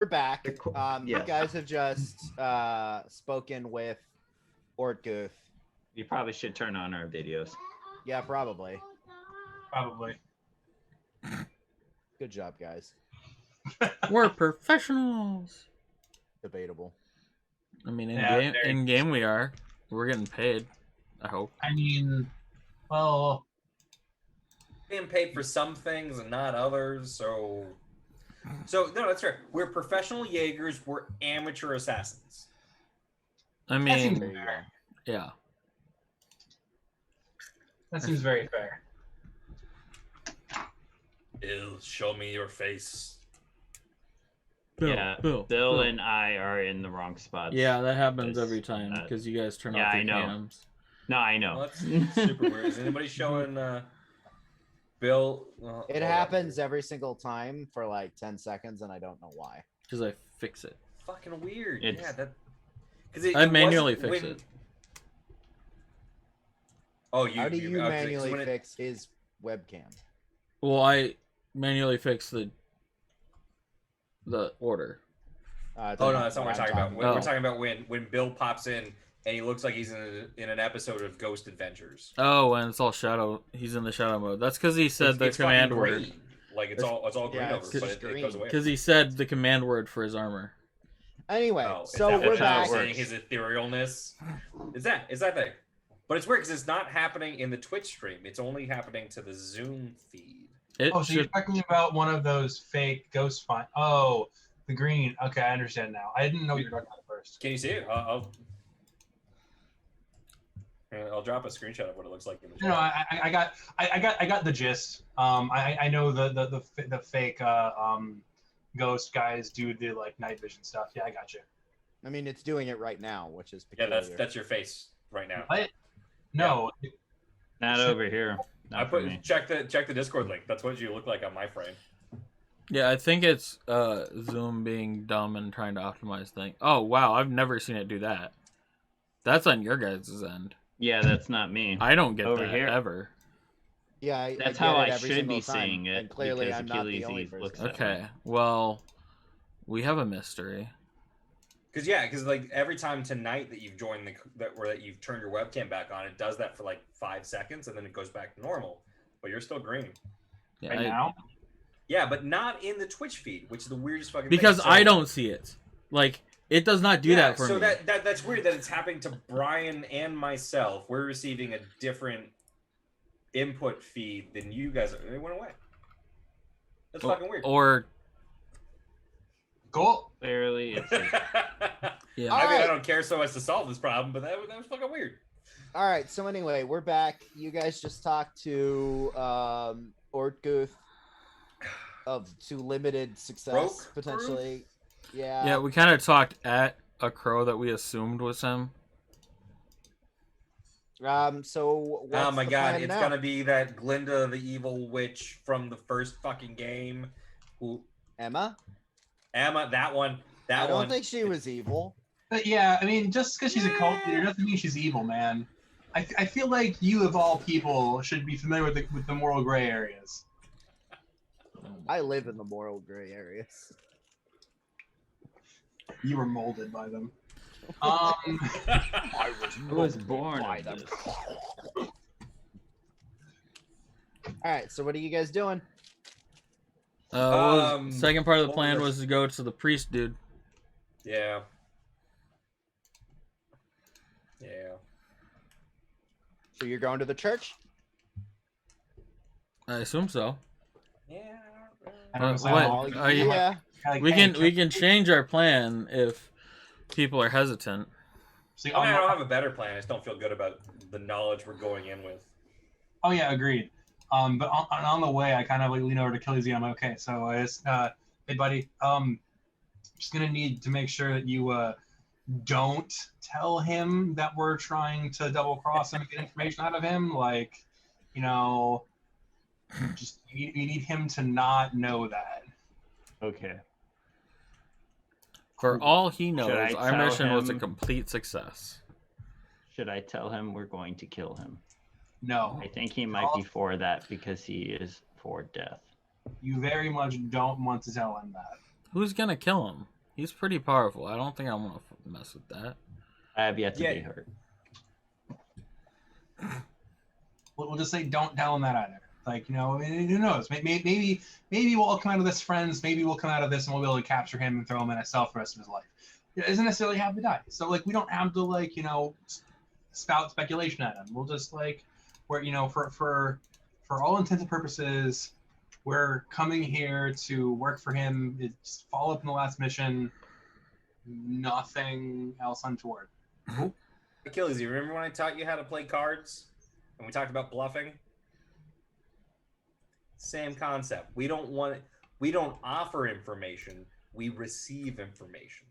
We're back. You Yes. guys have just spoken with Ortguth. You probably should turn on our videos. Yeah, probably. Probably. Good job, guys. We're professionals. Debatable. I mean, Yeah, in game we are. We're getting paid. I hope. I mean, well, Being paid for some things and not others, so no, that's right. We're professional Jaegers. We're amateur assassins. I that seems mean, fair. yeah. That seems very fair. Bill, show me your face. Bill and I are in the wrong spots. Yeah, that happens Because, every time because you guys turn yeah, off your I know. cams. No, I know. Well, that's super weird. Is anybody showing Bill? It happens every single time for like 10 seconds, and I don't know why. Because I fix it. Fucking weird. It's- Yeah, that. Because I manually fix it. Oh, you. How do you okay, manually when fix his webcam? Well, I manually fix the order. Oh no, that's not what we're talking about. about. We're talking about when Bill pops in and he looks like he's in an episode of Ghost Adventures. Oh, and it's all shadow. He's in the shadow mode. That's because he said the It's command fucking word. green. Like it's all green Yeah, over, it's but just it goes away. Because he said the command word for his armor. Anyway, Oh, is so that we're what back. you're saying, his etherealness. Is that thing? But it's weird because it's not happening in the Twitch stream. It's only happening to the Zoom feed. It Oh, so you're should, talking about one of those fake ghost find? Oh, the green. Okay, I understand now. I didn't know what you were talking about at first. Can you see it? I'll drop a screenshot of what it looks like in the chat. No, I got the gist. I know the fake ghost guys do the like night vision stuff. Yeah, I got you. I mean, it's doing it right now, which is Yeah, peculiar. that's your face right now. What? No. Not over here. Not I for me. check the Discord link. That's what you look like on my frame. yeah, I think it's Zoom being dumb and trying to optimize things. Oh, wow. I've never seen it do that. That's on your guys' end. Yeah, that's not me. I don't get Over that here. ever. Yeah, That's I how get I it every should single be time, seeing it, and clearly because I'm not the Achilles only Eve person. looks that Okay, well, we have a mystery. Because like every time tonight that you've joined that you've turned your webcam back on, it does that for like 5 seconds and then it goes back to normal. But you're still green. Yeah, Right now? Yeah, but not in the Twitch feed, which is the weirdest fucking because thing. So- I don't see it. Like, it does not do that for so me. that's weird that it's happening to Brian and myself. We're receiving a different input feed than you guys. It went away. That's fucking weird. Or, Cool. Clearly, it's yeah. I mean, Alright. I don't care so much to solve this problem, but that was fucking weird. All right, so anyway, we're back. You guys just talked to Ortguth to limited success, Broke potentially. Yeah. Yeah, we kind of talked at a crow that we assumed was him. So what's Oh my the god, plan it's now? gonna be that Glinda, the evil witch from the first fucking game. Who Emma? Emma, that one. I don't think she was evil. But yeah, I mean, just because she's a cult leader doesn't mean she's evil, man. I feel like you, of all people, should be familiar with the moral gray areas. I live in the moral gray areas. You were molded by them. I was born by of them. this. All right, so what are you guys doing? Second part of the what plan was- was to go to the priest dude. Yeah. Yeah. So you're going to the church? I assume so. Yeah. I don't know, What? so- Are you- Yeah. Like, We hey, can change our plan if people are hesitant. see, I don't have a better plan. I just don't feel good about the knowledge we're going in with. Oh yeah, agreed. But on the way, I kind of like lean over to Killizy. I'm okay. So I just, hey buddy, just gonna need to make sure that you don't tell him that we're trying to double cross him and get information out of him. Like, you know, just you need him to not know that. Okay. For all he knows, Should I our tell mission was a him- complete success. Should I tell him we're going to kill him? No, I think he might be for that because he is for death. you very much don't want to tell him that. Who's gonna kill him? He's pretty powerful. I don't think I want to mess with that. I have yet to be hurt. We'll just say don't tell him that either. Like, you know, who knows? Maybe we'll all come out of this friends. Maybe we'll come out of this and we'll be able to capture him and throw him in a cell for the rest of his life. It doesn't necessarily have to die. So, like, we don't have to, like, you know, spout speculation at him. We'll just, like, we're, you know, for all intents and purposes, we're coming here to work for him. It's follow up in the last mission. Nothing else untoward. Achilles, you remember when I taught you how to play cards? And we talked about bluffing? Same concept. We don't offer information. We receive information.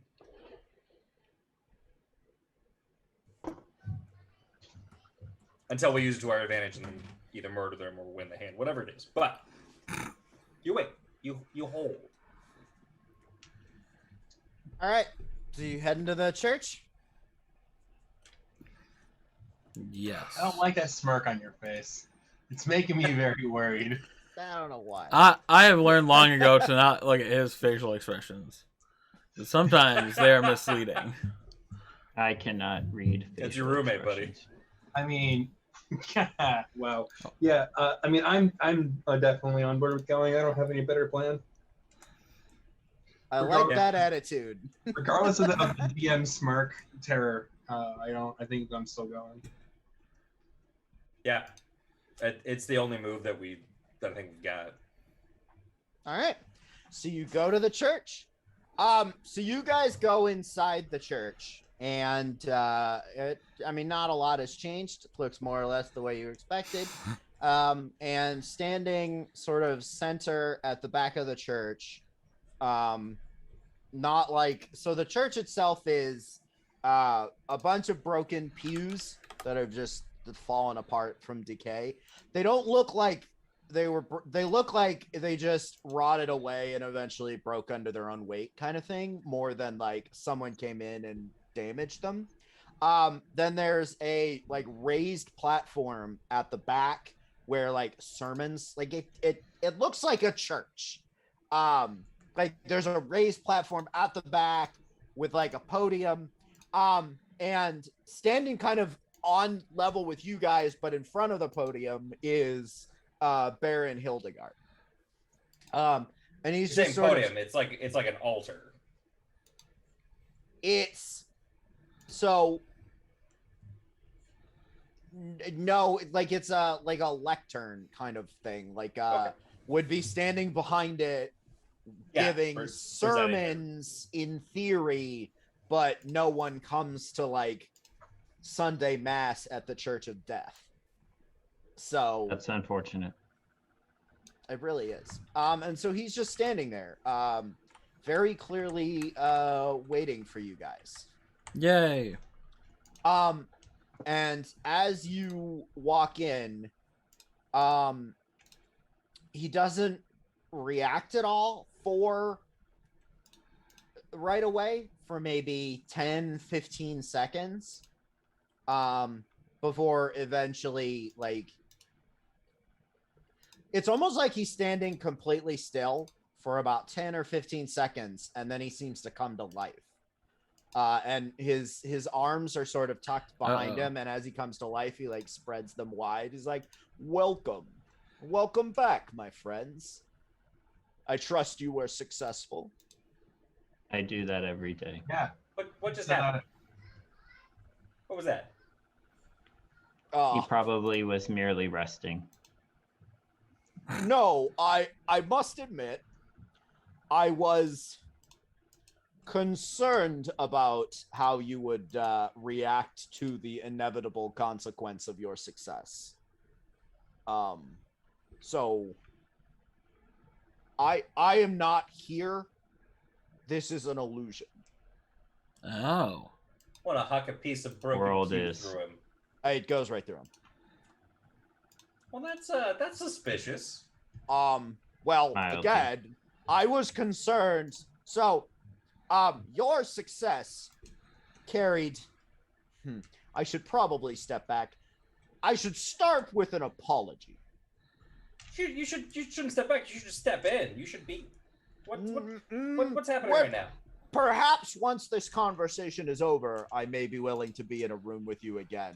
Until we use it to our advantage and then either murder them or win the hand, whatever it is. But you wait. You hold. All right. So you head into the church? Yes. I don't like that smirk on your face. It's making me very worried. I don't know why. I have learned long ago to not look at his facial expressions. Sometimes they are misleading. I cannot read. That's your roommate, buddy. I mean, wow. Yeah, I mean, I'm definitely on board with going. I don't have any better plan. I like that attitude. Regardless of the DM smirk terror, I think I'm still going. Yeah. It's the only move that I think we've got. All right. So you go to the church. So you guys go inside the church, and not a lot has changed. It looks more or less the way you expected. And standing sort of center at the back of the church, not like, so the church itself is a bunch of broken pews that have just fallen apart from decay. They don't look like they look like they just rotted away and eventually broke under their own weight kind of thing, more than like someone came in and damaged them. Then there's a like raised platform at the back where like sermons, like it looks like a church. Like there's a raised platform at the back with like a podium, and standing kind of on level with you guys, but in front of the podium is Baron Hildegard. And he's just sort podium. It's like an altar. It's so no, like it's a lectern kind of thing. Like Okay. would be standing behind it, giving sermons in theory, but no one comes to like Sunday Mass at the Church of Death. So That's unfortunate. it really is. And so he's just standing there, very clearly waiting for you guys. Yay. And as you walk in, he doesn't react at all for right away for maybe 10-15 seconds, before eventually, like, it's almost like he's standing completely still for about 10 or 15 seconds, and then he seems to come to life. And his arms are sort of tucked behind him, and as he comes to life, he like spreads them wide. He's like, welcome back, my friends. I trust you were successful. I do that every day. Yeah. What just happened? What was that? He probably was merely resting. No, I must admit, I was concerned about how you would react to the inevitable consequence of your success. So I am not here. This is an illusion. Oh. Want to huck a piece of broken World cube is. through him. It goes right through him. Well, that's suspicious. Well, Mildly. again, I was concerned. So, your success carried. I should probably step back. I should start with an apology. You shouldn't step back. You should just step in. You should be. What's happening right now? Perhaps once this conversation is over, I may be willing to be in a room with you again.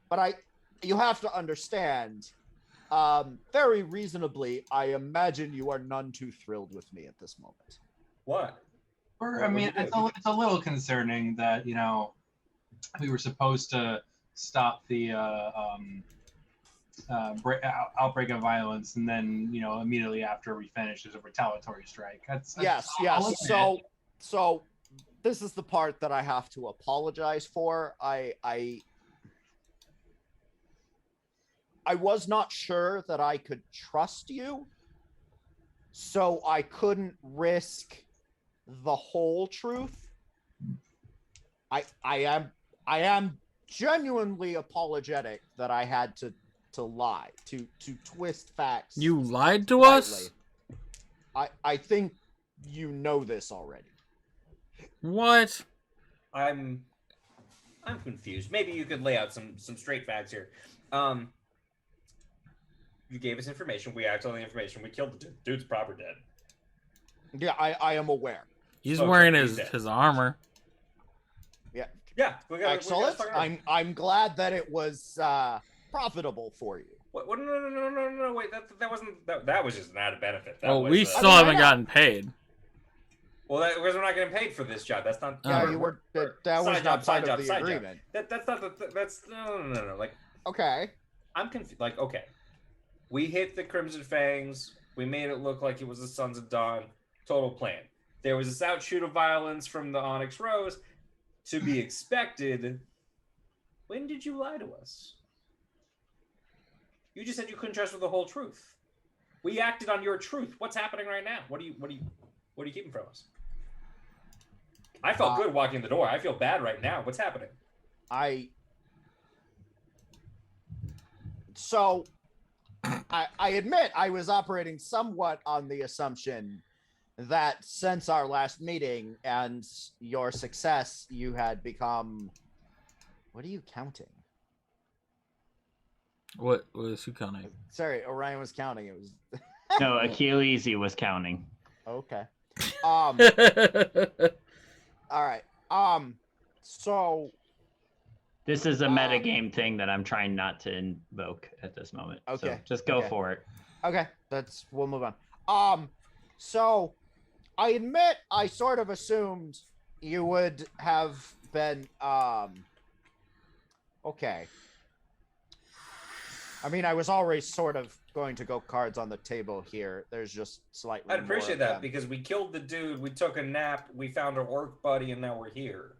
But you have to understand, very reasonably, I imagine you are none too thrilled with me at this moment. What? I mean, it's a little concerning that, you know, we were supposed to stop the outbreak of violence, and then, you know, immediately after we finish, there's a retaliatory strike. Yes. So this is the part that I have to apologize for. I was not sure that I could trust you, so I couldn't risk the whole truth. I am genuinely apologetic that I had to lie, to twist facts. You lied to slightly. us? I think you know this already. What? I'm confused. Maybe you could lay out some straight facts here. You gave us information. We acted on the information. We killed the dude. Dude's proper dead. Yeah, I am aware. He's Okay, wearing he's his armor. Yeah. Excellent. I'm glad that it was profitable for you. What? No. Wait, that wasn't. That was just an added benefit. We still haven't gotten paid. Well, that because we're not getting paid for this job. That's not. Yeah, you were. That was not part of the agreement. That's not. That's no. Like. Okay. I'm confused. Like, okay, we hit the Crimson Fangs. We made it look like it was the Sons of Dawn. Total plan. There was this outshoot of violence from the Onyx Rose. To be expected. When did you lie to us? You just said you couldn't trust with the whole truth. We acted on your truth. What's happening right now? What are you keeping from us? I felt good walking in the door. I feel bad right now. What's happening? So, I admit I was operating somewhat on the assumption that since our last meeting and your success, you had become... What are you counting? What was you counting? Sorry, Orion was counting. It was... No, Achilles was counting. Okay. All right. So... This is a metagame thing that I'm trying not to invoke at this moment. Okay. So just go for it. Okay, we'll move on. So I admit I sort of assumed you would have been okay. I mean, I was always sort of going to go cards on the table here. There's just slightly I'd appreciate that them. because we killed the dude, we took a nap, we found our orc buddy, and now we're here.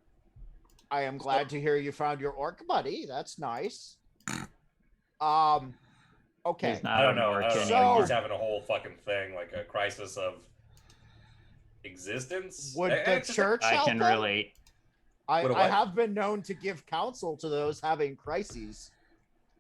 I am glad to hear you found your orc buddy. That's nice. Okay. He's not I don't know. So- He's having a whole fucking thing, like a crisis of existence. Would the church I help can them? relate. I What? have been known to give counsel to those having crises.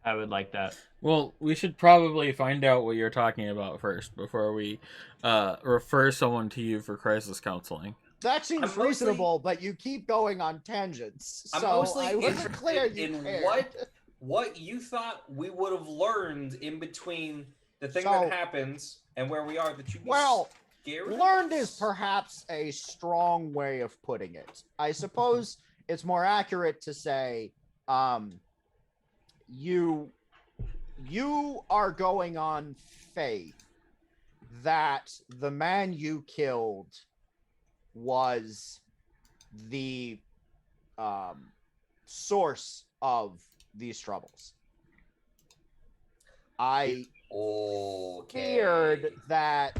I would like that. Well, we should probably find out what you're talking about first before we refer someone to you for crisis counseling. That seems I'm mostly- reasonable, but you keep going on tangents. I'm So mostly I wasn't clear interested you in cared. what you thought we would have learned in between the thing So- that happens and where we are that you scared of learned us? is perhaps a strong way of putting it. I suppose it's more accurate to say you are going on faith that the man you killed was the source of these troubles. I feared that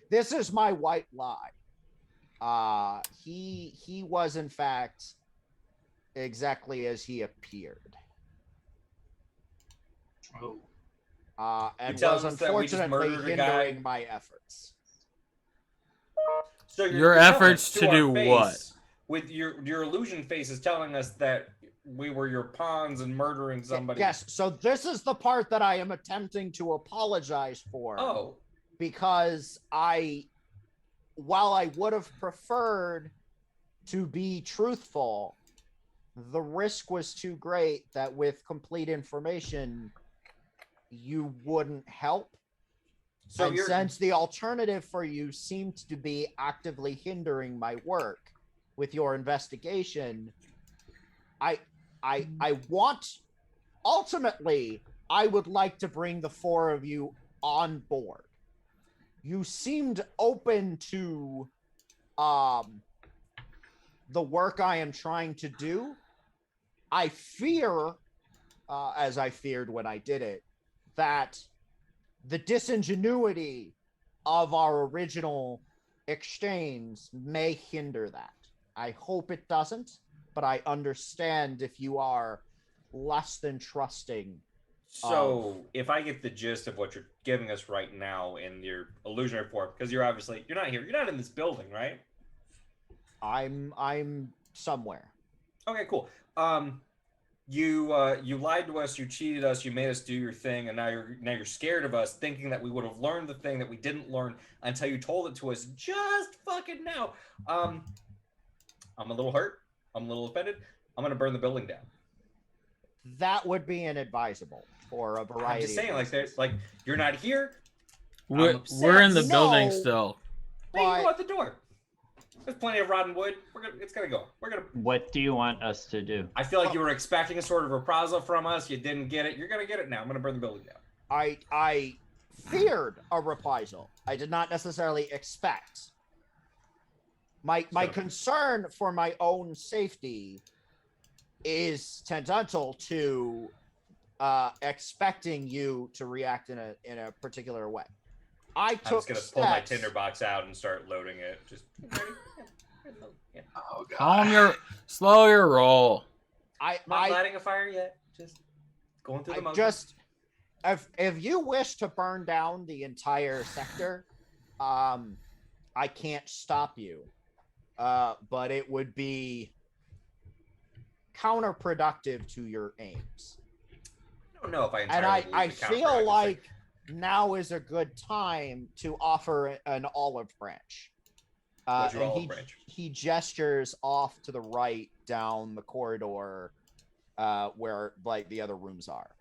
this is my white lie. He was in fact exactly as he appeared. And telling was us that we just unfortunately murdered a guy? hindering my efforts. So Your telling efforts us to our do face, what? With your illusion face is telling us that we were your pawns and murdering somebody. Yes, so this is the part that I am attempting to apologize for. Oh. Because while I would have preferred to be truthful, the risk was too great that with complete information, you wouldn't help. So and since the alternative for you seemed to be actively hindering my work with your investigation, I want, ultimately, I would like to bring the four of you on board. You seemed open to the work I am trying to do. I fear, as I feared when I did it, that the disingenuity of our original exchange may hinder that. I hope it doesn't, but I understand if you are less than trusting. So if I get the gist of what you're giving us right now in your illusionary form, because you're not here, you're not in this building, right? I'm somewhere. Okay, cool. You lied to us, you cheated us, you made us do your thing, and now you're scared of us, thinking that we would have learned the thing that we didn't learn until you told it to us just fucking now. I'm a little hurt. I'm a little offended. I'm gonna burn the building down. That would be inadvisable for a variety. I'm just saying, of like, there's like, you're not here. We're in the building No. still. Well, you can go out the door. There's plenty of rotten wood. It's gonna go. What do you want us to do? I feel like you were expecting a sort of reprisal from us. You didn't get it. You're gonna get it now. I'm gonna burn the building down. I feared a reprisal. I did not necessarily expect. My concern for my own safety is tangential to expecting you to react in a particular way. I'm just gonna pull my tinderbox out and start loading it. Just yeah. Oh god. Slow your roll. Not lighting a fire yet. Just going through the motions. If you wish to burn down the entire sector, I can't stop you. But it would be counterproductive to your aims. I don't know if I And entirely I believe the feel counterproductive like thing. now is a good time to offer an olive branch. What's your And olive branch? he gestures off to the right down the corridor where like the other rooms are.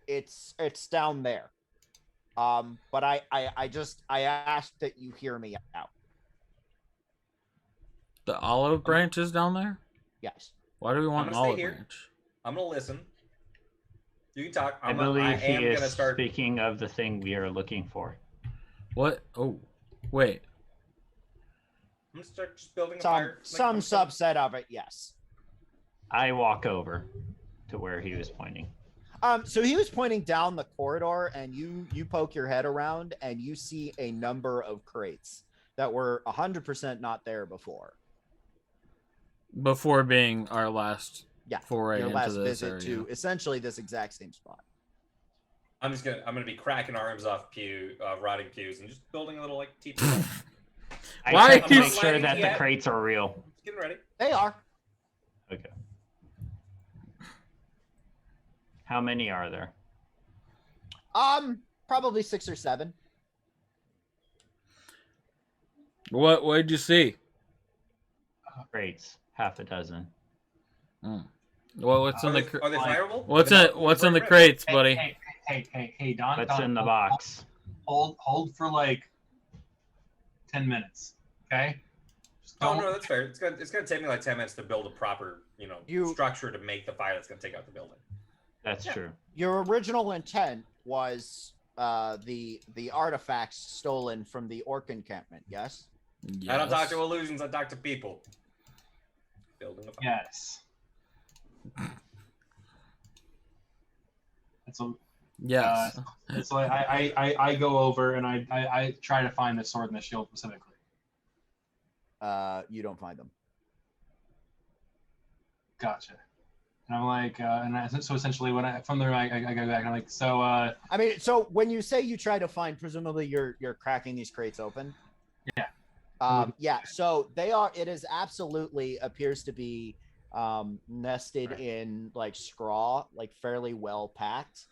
It's down there. But I ask that you hear me out. The olive branch is down there? Yes. Why do we want an olive here. branch? I'm gonna listen. You can talk. I believe he is gonna start speaking of the thing we are looking for. What? Oh, wait. I'm gonna start just building a Some fire. subset of it, yes. I walk over to where he was pointing. So he was pointing down the corridor, and you poke your head around, and you see a number of crates that were 100% not there before. Before being our last foray your into last this visit area. to essentially this exact same spot. I'm gonna be cracking arms off rotting pews and just building a little like teepee. I Why to are make you sure that yet? the crates are real. Getting ready. They are. Okay. How many are there? Probably 6 or 7. What did you see? Crates, half a dozen. Well, what's in the Are they fireable? what's in the crates, buddy? Hey, Don. What's Don, in the box? Hold for like 10 minutes, okay? Oh no, that's fair. It's gonna take me like 10 minutes to build a proper, structure to make the fire that's gonna take out the building. That's true. Your original intent was the artifacts stolen from the orc encampment, yes? Yes. I don't talk to illusions, I talk to people. Building a fire. Yes. Yes. It's like I go over and I try to find the sword and the shield specifically. You don't find them. Gotcha. And I'm like, so essentially when from there I go back and I'm like, so. I mean, so when you say you try to find, presumably you're cracking these crates open. Yeah. Yeah. So they are. It is absolutely appears to be nested Right. in like straw, like fairly well packed.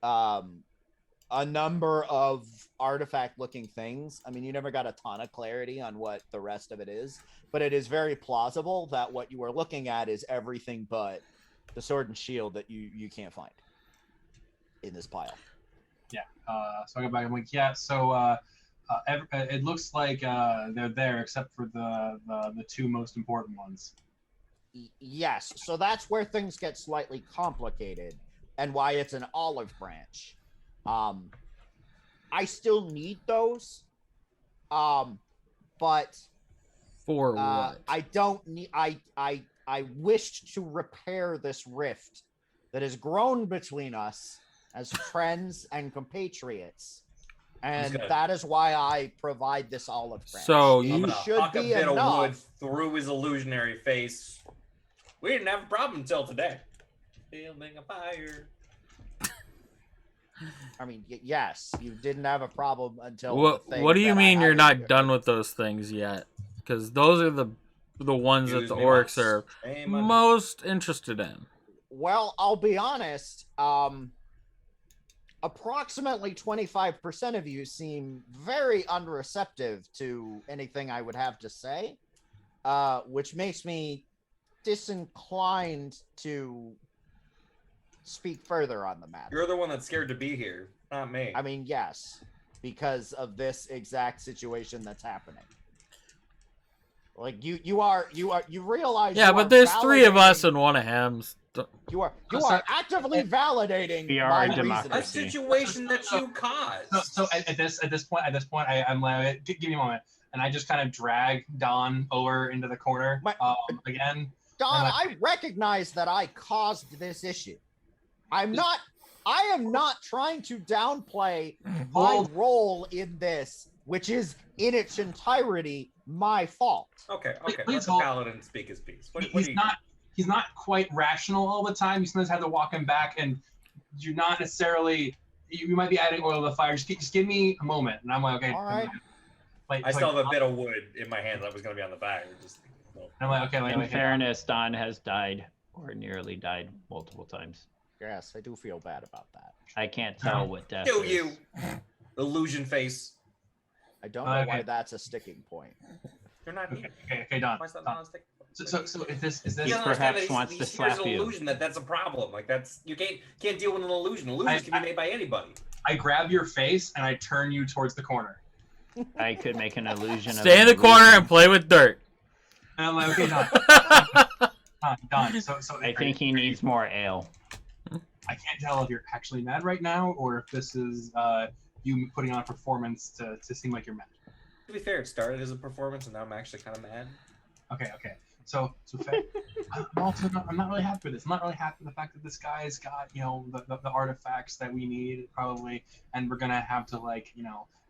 A number of artifact-looking things. I mean, you never got a ton of clarity on what the rest of it is, but it is very plausible that what you are looking at is everything but the sword and shield that you can't find in this pile. Yeah. So I go back. I'm like, yeah. So it looks like they're there, except for the two most important ones. Yes. So that's where things get slightly complicated, and why it's an olive branch. I still need those. But For what? I don't need. I wished to repair this rift that has grown between us as friends and compatriots, and that is why I provide this olive branch. So It you should huck a be bit of wood enough. through his illusionary face. We didn't have a problem until today. Building a fire. I mean, yes, you didn't have a problem until. what do you mean you're not done with those things yet? Because those are the ones that the orcs are most interested in. Well, I'll be honest. Approximately 25% of you seem very unreceptive to anything I would have to say, which makes me disinclined to speak further on the matter. You're the one that's scared to be here, not me. I mean, yes, because of this exact situation that's happening. Like you realize. Yeah, but there's three of us and one of him. You are actively validating my democracy. A situation that you caused. So at this point, I'm like, give me a moment, and I just kind of drag Don over into the corner again. Don, I recognize that I caused this issue. I am not trying to downplay my role in this, which is in its entirety my fault. Okay. Let the Paladin speak his piece. He's not quite rational all the time. You sometimes have to walk him back, and you're not necessarily. You might be adding oil to the fire. Just give me a moment, and I'm like, okay. All right. I still have a bit of wood in my hand that was going to be on the fire. I'm like, okay. In fairness, Don has died or nearly died multiple times. Yes, I do feel bad about that. I can't tell what death Do is. you? Illusion face. I don't know why that's a sticking point. You're not here. Okay, Don. Why is that not a sticking point? So is this? He perhaps wants to slap an you. illusion that's a problem. Like you can't deal with an illusion. Illusions can be made by anybody. I grab your face and I turn you towards the corner. I could make an illusion. Stay in the corner and play with dirt. And I'm like, okay, Don. So I think he needs more ale. I can't tell if you're actually mad right now or if this is you putting on a performance to seem like you're mad. To be fair, it started as a performance, and now I'm actually kind of mad. Okay. So fair. I'm not really happy with this. I'm not really happy with the fact that this guy's got, the artifacts that we need probably, and we're gonna have to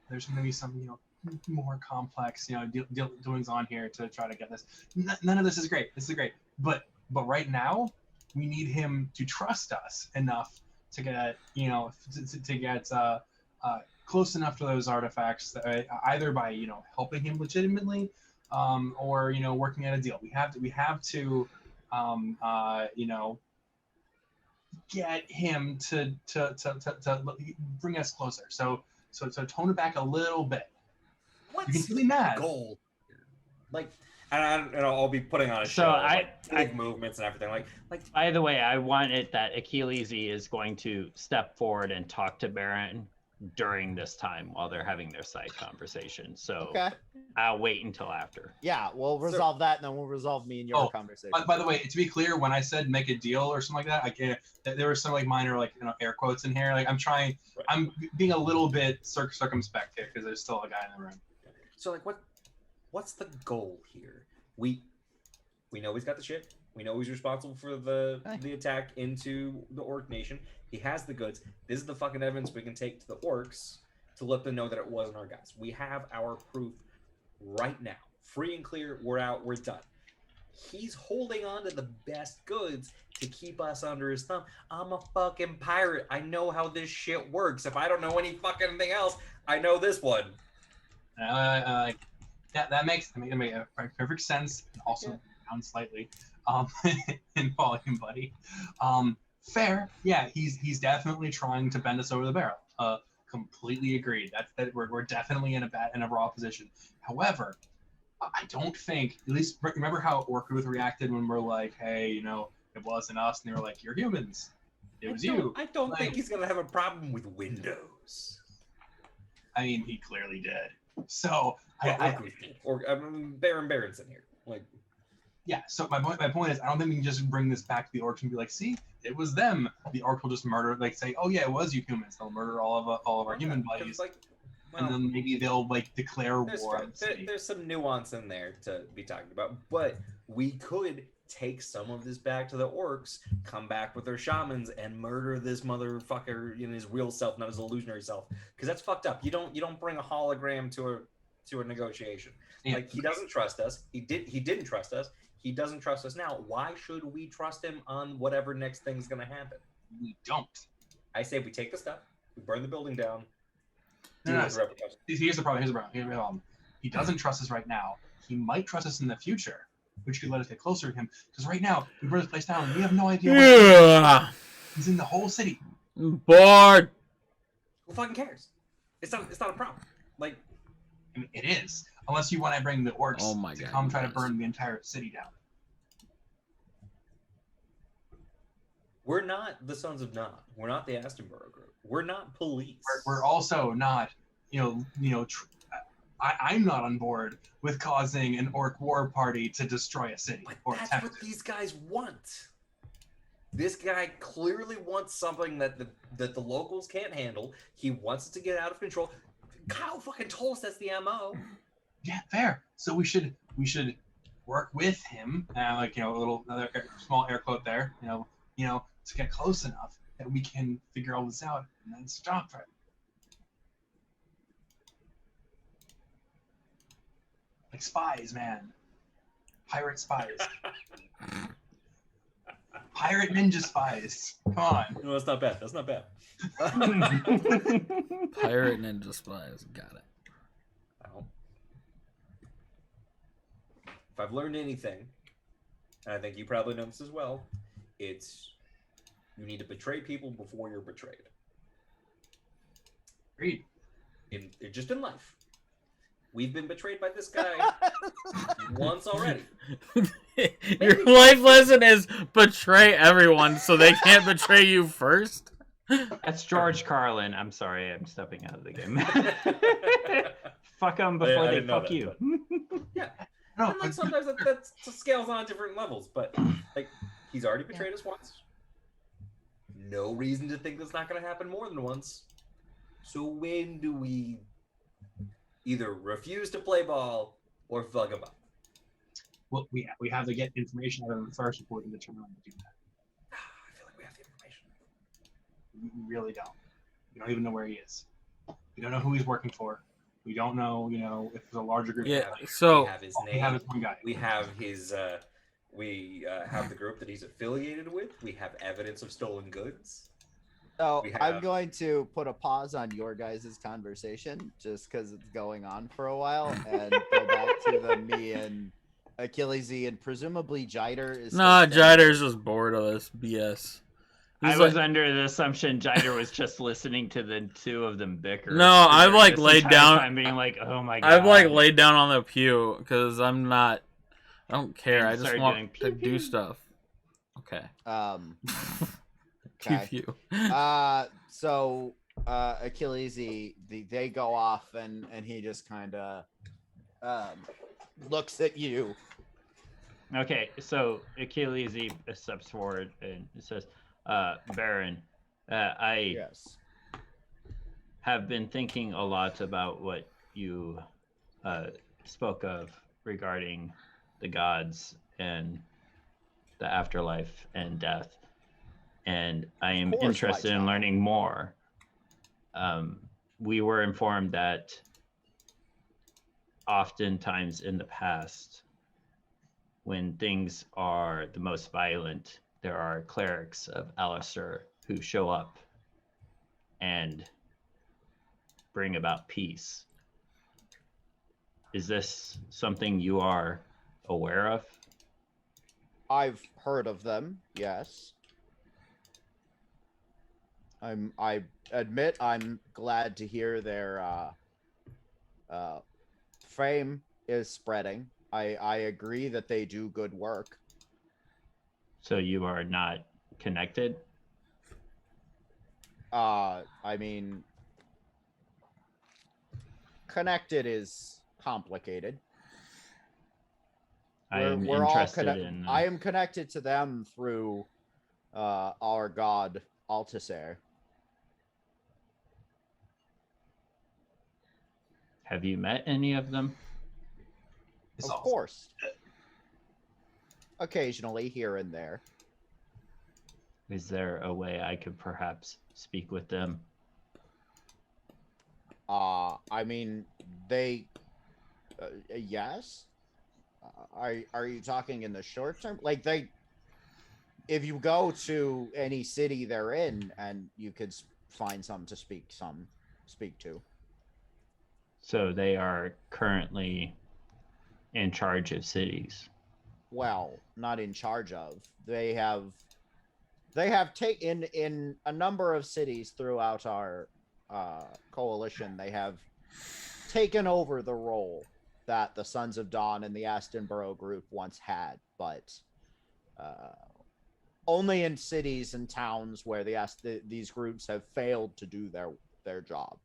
there's gonna be some, more complex, doings on here to try to get this. None of this is great. This is great. But right now, we need him to trust us enough to get, to get close enough to those artifacts that either by helping him legitimately, or working out a deal. We have to get him to bring us closer. So tone it back a little bit. What's really mad. Goal? And I'll be putting on a show. Big movements and everything. Like. By the way, I want it that Achilles is going to step forward and talk to Baron during this time while they're having their side conversation. So okay. I'll wait until after. Yeah, we'll resolve that, and then we'll resolve me and your conversation. By the way, to be clear, when I said make a deal or something like that, there were some minor air quotes in here. I'm being a little bit circumspect here because there's still a guy in the room. So what's the goal here? We know he's got the shit. We know he's responsible for the attack into the Orc Nation. He has the goods. This is the fucking evidence we can take to the Orcs to let them know that it wasn't our guys. We have our proof right now. Free and clear. We're out. We're done. He's holding on to the best goods to keep us under his thumb. I'm a fucking pirate. I know how this shit works. If I don't know any fucking thing else, I know this one. That makes perfect sense. Also down slightly in volume, buddy. Fair. Yeah, he's definitely trying to bend us over the barrel. Completely agreed. That we're definitely in a raw position. However, I don't think, at least remember how Orcuth reacted when we're like, hey, it wasn't us, and they were like, you're humans. It was you. I don't think he's gonna have a problem with Windows. orcs. I mean, he clearly did. So Baron Berenson here. Like, yeah. So my point is, I don't think we can just bring this back to the orcs and be like, see, it was them. The orc will just murder, like say, oh yeah, it was you humans. They'll murder all of our human buddies, like, well, and then maybe they'll like declare war on the city. There's some nuance in there to be talking about, but we could take some of this back to the orcs, come back with their shamans, and murder this motherfucker in his real self, not his illusionary self, because that's fucked up. You don't bring a hologram to a negotiation. Yeah. Like, he doesn't trust us. He didn't trust us. He doesn't trust us now. Why should we trust him on whatever next thing's gonna happen? We don't. I say we take the stuff, we burn the building down. No. Here's the problem. He doesn't trust us right now. He might trust us in the future, which could let us get closer to him. Because right now, we burn this place down and we have no idea where he's in the whole city. Bored. Who fucking cares? It's not a problem. Like, I mean, it is. Unless you want to bring the orcs to come try to burn the entire city down. We're not the Sons of Nod. We're not the Astonborough group. We're not police. We're also not, I'm not on board with causing an orc war party to destroy a city. But that's what these guys want. This guy clearly wants something that the locals can't handle. He wants it to get out of control. Kyle fucking told us that's the MO. Yeah, fair. So we should work with him. Another small air quote there. To get close enough that we can figure all this out and then stop it. Like spies, man. Pirate spies. Pirate ninja spies. Come on. No, that's not bad. That's not bad. Pirate ninja spies. Got it. Well, if I've learned anything, and I think you probably know this as well, it's you need to betray people before you're betrayed. Agreed. Just in life. We've been betrayed by this guy once already. Your life lesson is betray everyone so they can't betray you first? That's George Carlin. I'm sorry, I'm stepping out of the game. Fuck them before they fuck you. Yeah. No, and like sometimes that scales on different levels, but like he's already betrayed us once. No reason to think that's not going to happen more than once. So when do we either refuse to play ball or fuck him up? Well, we have to get information out of him first before we can determine when to do that. I feel like we have the information. We really don't. We don't even know where he is. We don't know who he's working for. We don't know, if there's a larger group. Yeah. So we have his name. We have his one guy. We have his. We have the group that he's affiliated with. We have evidence of stolen goods. So I'm going to put a pause on your guys' conversation just because it's going on for a while and go back to me and Achilles and presumably Jider is. Nah, Jider's just bored of this BS. I was under the assumption Jider was just listening to the two of them bicker. No, I've laid down. I'm being like, oh my god. I've laid down on the pew because I don't care. I just want to do stuff. Okay. Okay. Pew. So Achilles, they go off and he just kind of looks at you. Okay, so Achilles steps forward and says, Baron, I have been thinking a lot about what you spoke of regarding the gods and the afterlife and death. And I am interested in learning more. We were informed that oftentimes in the past, when things are the most violent, there are clerics of Alistair who show up and bring about peace. Is this something you are aware of? I've heard of them, yes. I admit I'm glad to hear their fame is spreading. I agree that they do good work. So you are not connected? I mean, connected is complicated. I am We're all interested connected. in. I am connected to them through our god Artifacer. Have you met any of them? It's Of awesome. course. Occasionally, here and there. Is there a way I could perhaps speak with them? I mean, they. Yes. Are you talking in the short term? Like they, if you go to any city they're in, and you could find some to speak to. So they are currently in charge of cities. Well, not in charge of. They have taken in a number of cities throughout our coalition. They have taken over the role that the Sons of Dawn and the Astonborough group once had, but only in cities and towns where these groups have failed to do their job,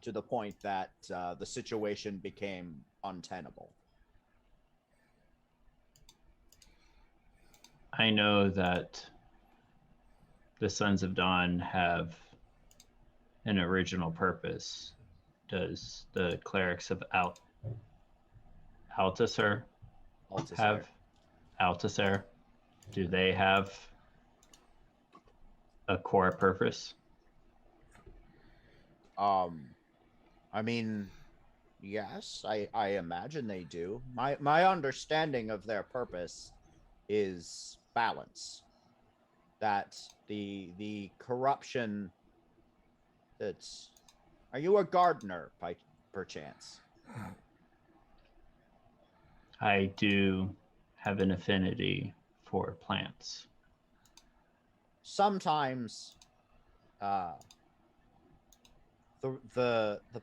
to the point that the situation became untenable. I know that the Sons of Dawn have an original purpose. Does the clerics of Altacer have Altacer? Do they have a core purpose? I mean, yes, I imagine they do. My understanding of their purpose is balance. That the corruption that's... Are you a gardener by perchance? I do have an affinity for plants. Sometimes the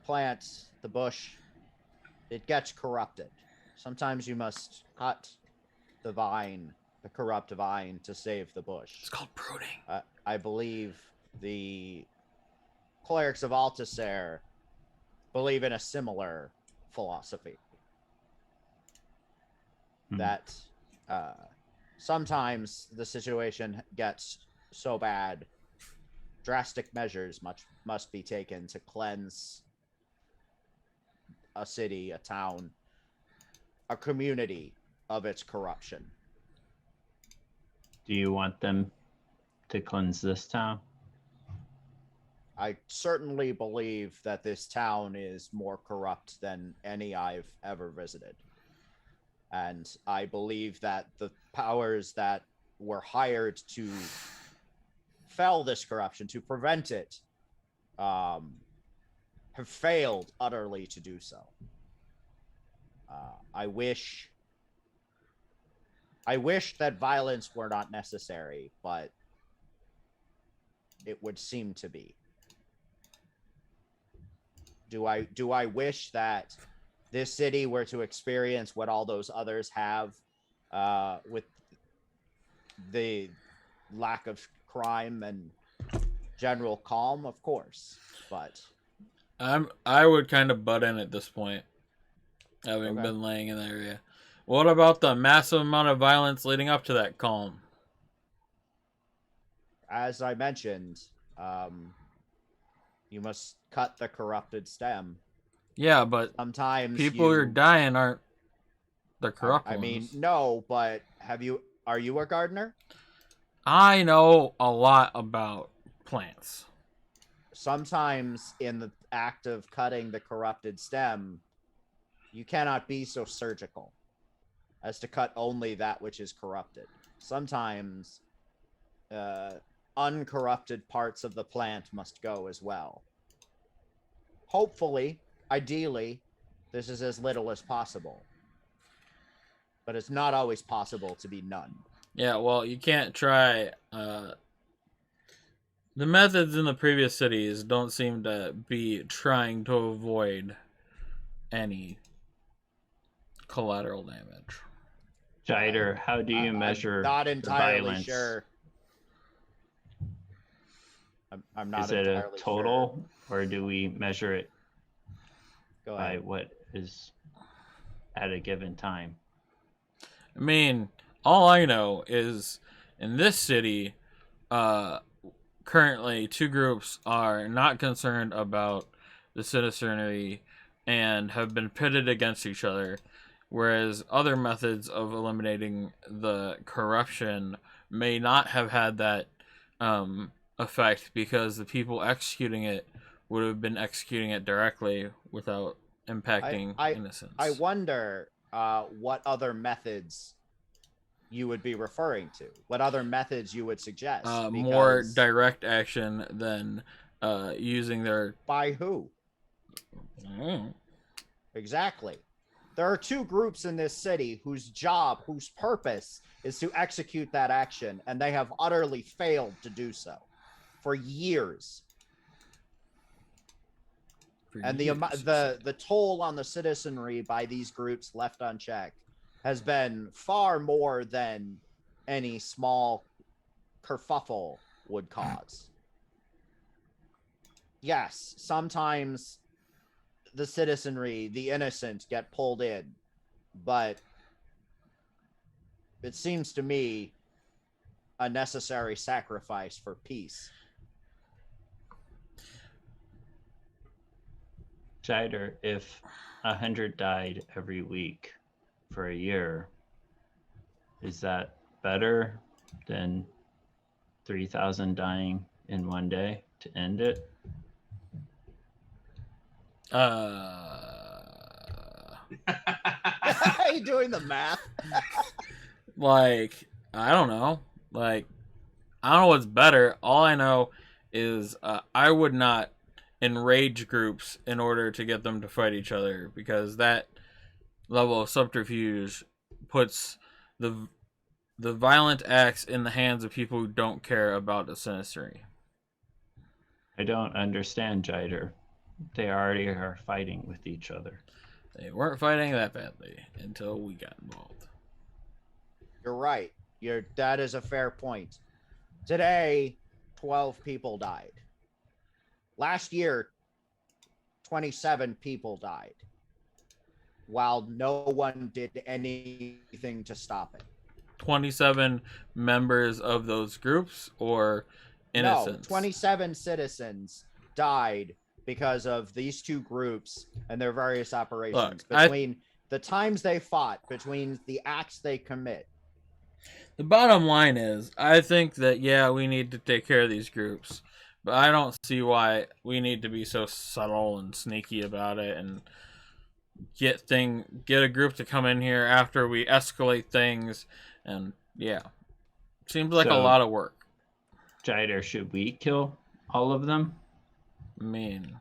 plant, the bush, it gets corrupted. Sometimes you must cut the vine, the corrupt vine, to save the bush. It's called pruning. I believe the clerics of Altacer believe in a similar philosophy. That sometimes the situation gets so bad, drastic measures must be taken to cleanse a city, a town, a community of its corruption. Do you want them to cleanse this town? I certainly believe that this town is more corrupt than any I've ever visited. And I believe that the powers that were hired to fell this corruption, to prevent it, have failed utterly to do so. I wish that violence were not necessary, but it would seem to be. Do I wish that this city were to experience what all those others have, with the lack of crime and general calm? Of course, but I would kind of butt in at this point, having Okay. been laying in the area. What about the massive amount of violence leading up to that calm? as I mentioned, you must cut the corrupted stem. Yeah, but Sometimes people who are dying aren't the corrupt I ones. mean, no, but are you a gardener? I know a lot about plants. Sometimes in the act of cutting the corrupted stem, you cannot be so surgical as to cut only that which is corrupted. Sometimes uncorrupted parts of the plant must go as well. Hopefully, ideally, this is as little as possible. But it's not always possible to be none. Yeah, well, you can't try... the methods in the previous cities don't seem to be trying to avoid any collateral damage. Jider, how do you measure I'm not the entirely violence? sure. I'm not Is it entirely a total, or do we measure it Go by ahead. what is at a given time. I mean, all I know is in this city, currently 2 groups are not concerned about the citizenry and have been pitted against each other, whereas other methods of eliminating the corruption may not have had that effect because the people executing it would have been executing it directly without impacting innocence. I wonder what other methods you would be referring to. What other methods you would suggest? More direct action than using their... By who? Exactly. There are 2 groups in this city whose purpose is to execute that action, and they have utterly failed to do so for years. The toll on the citizenry by these groups left unchecked has been far more than any small kerfuffle would cause. Yes, sometimes the citizenry, the innocent, get pulled in, but it seems to me a necessary sacrifice for peace. Jider, if 100 died every week for a year, is that better than 3,000 dying in one day to end it? Are you doing the math? Like, I don't know. Like, I don't know what's better. All I know is I would not enrage groups in order to get them to fight each other, because that level of subterfuge puts the violent acts in the hands of people who don't care about the citizenry. I don't understand, Jider. They already are fighting with each other. They weren't fighting that badly until we got involved. You're right. That is a fair point. Today, 12 people died. Last year, 27 people died, while no one did anything to stop it. 27 members of those groups or innocents? No, 27 citizens died because of these 2 groups and their various operations. Look, between the times they fought, between the acts they commit. The bottom line is, I think that, yeah, we need to take care of these groups, but I don't see why we need to be so subtle and sneaky about it and get a group to come in here after we escalate things. And yeah, seems like a lot of work. Jider, should we kill all of them? I mean,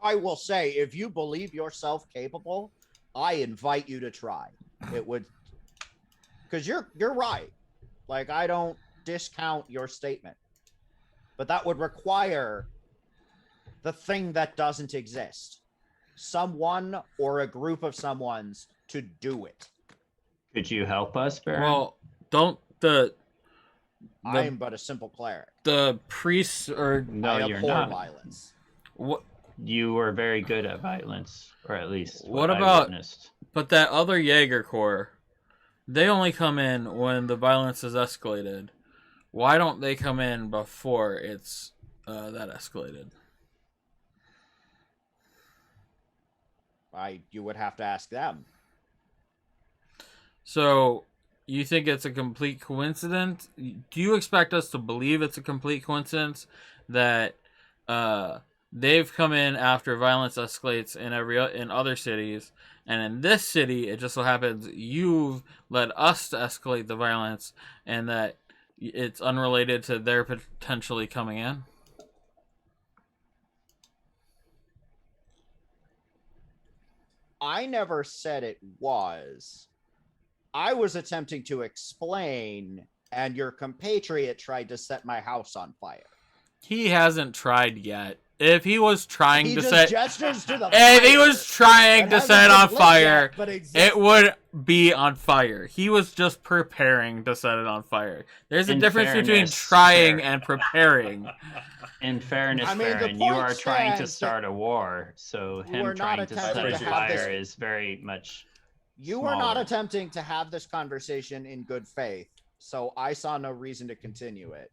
I will say, if you believe yourself capable, I invite you to try. It would, because you're right. Like, I don't discount your statement, but that would require the thing that doesn't exist: someone or a group of someone's to do it. Could you help us, Baron? well, don't I am but a simple cleric. the priests or No, I you're abhor not. violence. what? You were very good at violence, or at least What I about- witnessed. But that other Jaeger Corps, they only come in when the violence is escalated. Why don't they come in before it's that escalated? You would have to ask them. So, you think it's a complete coincidence? Do you expect us to believe it's a complete coincidence that they've come in after violence escalates in other cities, and in this city, it just so happens you've led us to escalate the violence, and that it's unrelated to their potentially coming in? I never said it was. I was attempting to explain, and your compatriot tried to set my house on fire. He hasn't tried yet. if he was trying He to just set, gestures to the if he fire was trying that to hasn't set it been on lit fire, yet, but exists. it would be on fire. He was just preparing to set it on fire. There's a In difference between fairness, trying fair. and preparing. In fairness, I mean, the Farron, you point are trying to stands start a war, so you are him not trying to attempting set to a have fire this- is very much. You were not smaller. attempting to have this conversation in good faith, so I saw no reason to continue it.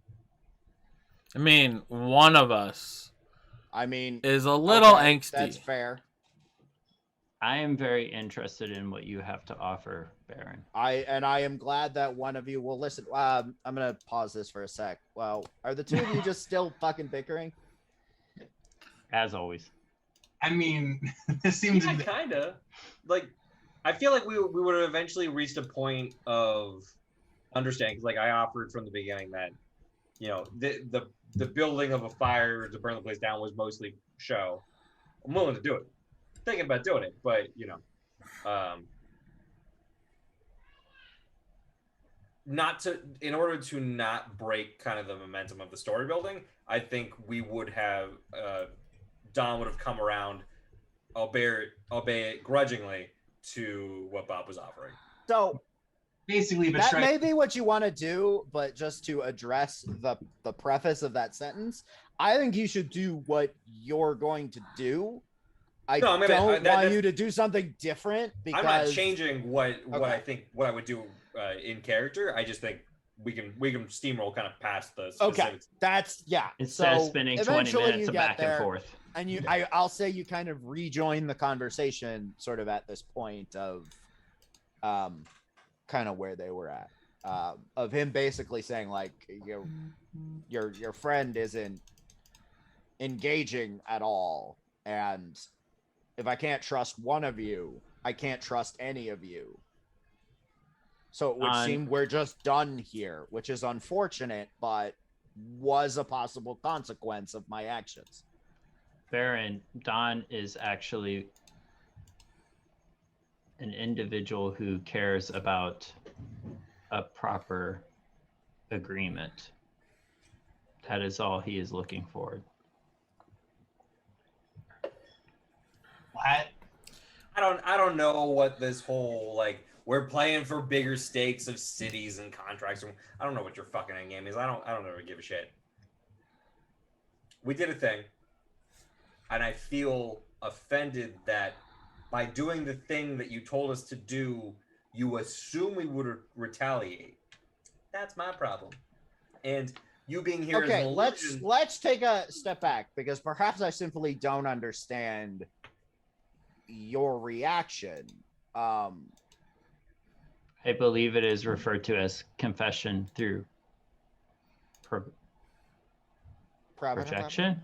I mean, one of us I mean, is a little okay, angsty. That's fair. I am very interested in what you have to offer, Baron. I am glad that one of you will listen. I'm gonna pause this for a sec. Well, are the two of you just still fucking bickering? As always. I mean, this seems. Yeah, kinda. Like, I feel like we would have eventually reached a point of understanding. 'Cause, like, I offered from the beginning that, you know, the building of a fire to burn the place down was mostly show. I'm willing to do it. Thinking about doing it, but you know, in order to not break kind of the momentum of the story building, I think we would have Don would have come around, albeit grudgingly, to what Bob was offering. So Basically, that betray. may be what you want to do, but just to address the preface of that sentence, I think you should do what you're going to do. I No, I'm gonna- don't that- want that's- you to do something different because I'm not changing what Okay. I think what I would do in character. I just think we can steamroll kind of past the Okay, specifics. that's yeah. Instead so of spending 20 eventually minutes you of get back there, and forth. and I'll say you kind of rejoin the conversation sort of at this point of kind of where they were at, of him basically saying like your friend isn't engaging at all, and if I can't trust one of you, I can't trust any of you. So it would seem we're just done here, which is unfortunate, but was a possible consequence of my actions. Baron, Don is actually an individual who cares about a proper agreement. That is all he is looking for. What? I don't know what this whole like we're playing for bigger stakes of cities and contracts. I don't know what your fucking end game is. I don't ever give a shit. We did a thing, and I feel offended that by doing the thing that you told us to do, you assume we would retaliate. That's my problem. And you being here as Okay, an illusion- let's take a step back because perhaps I simply don't understand your reaction. I believe it is referred to as confession through projection.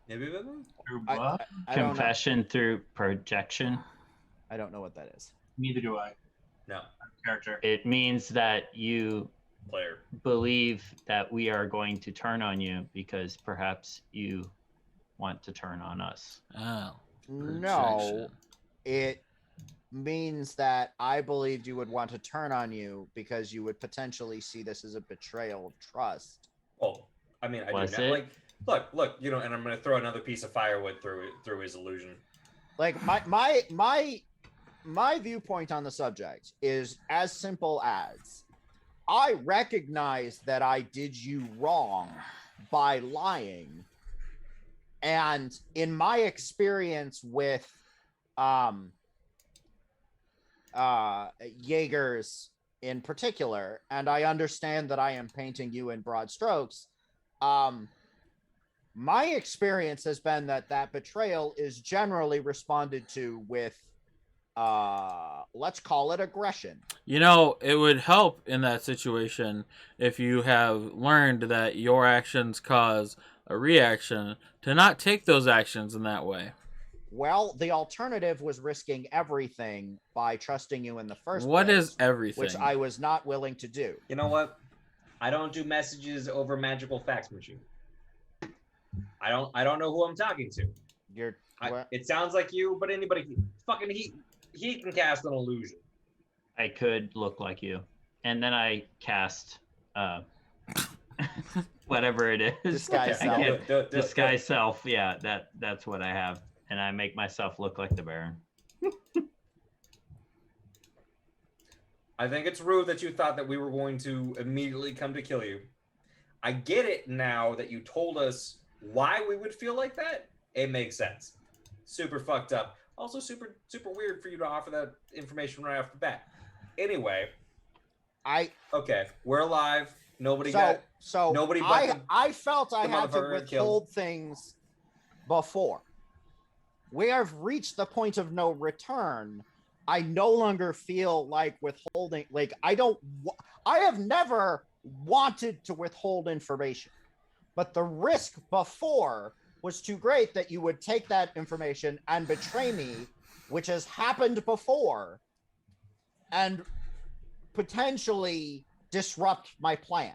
Maybe I don't know. Confession through projection. I don't know what that is. Neither do I. no Character. It means that you player. believe that we are going to turn on you because perhaps you want to turn on us. Oh. No, Projection. it means that I believed you would want to turn on you because you would potentially see this as a betrayal of trust. Well, I mean, I Was do it? not like. Look, you know, and I'm gonna throw another piece of firewood through his illusion. Like my viewpoint on the subject is as simple as I recognize that I did you wrong by lying, and in my experience with Jaegers in particular, and I understand that I am painting you in broad strokes, my experience has been that betrayal is generally responded to with let's call it aggression. You know, it would help in that situation if you have learned that your actions cause a reaction to not take those actions in that way. Well, the alternative was risking everything by trusting you in the first What place, is everything? which I was not willing to do. You know what? I don't do messages over magical fax machine. I don't know who I'm talking to. You're It sounds like you, but anybody fucking he can cast an illusion. I could look like you. And then I cast whatever it is. Disguise I self. can't- Disguise self. Yeah, that's what I have, and I make myself look like the Baron. I think it's rude that you thought that we were going to immediately come to kill you. I get it now that you told us why we would feel like that. It makes sense. Super fucked up. Also super weird for you to offer that information right off the bat. Anyway, okay, we're alive. Nobody but I felt I the had to motherfucker withhold things before. We have reached the point of no return. I no longer feel like withholding. Like I have never wanted to withhold information, but the risk before was too great that you would take that information and betray me, which has happened before, and potentially disrupt my plan.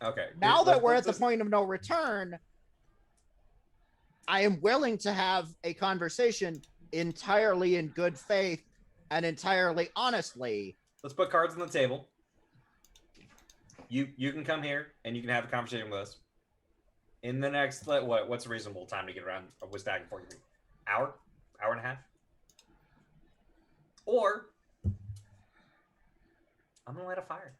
Okay. Now that we're at the point of no return, I am willing to have a conversation entirely in good faith and entirely honestly. Let's put cards on the table. You can come here and you can have a conversation with us. In the next, what's a reasonable time to get around with stacking for you? Hour and a half? Or I'm gonna light a fire.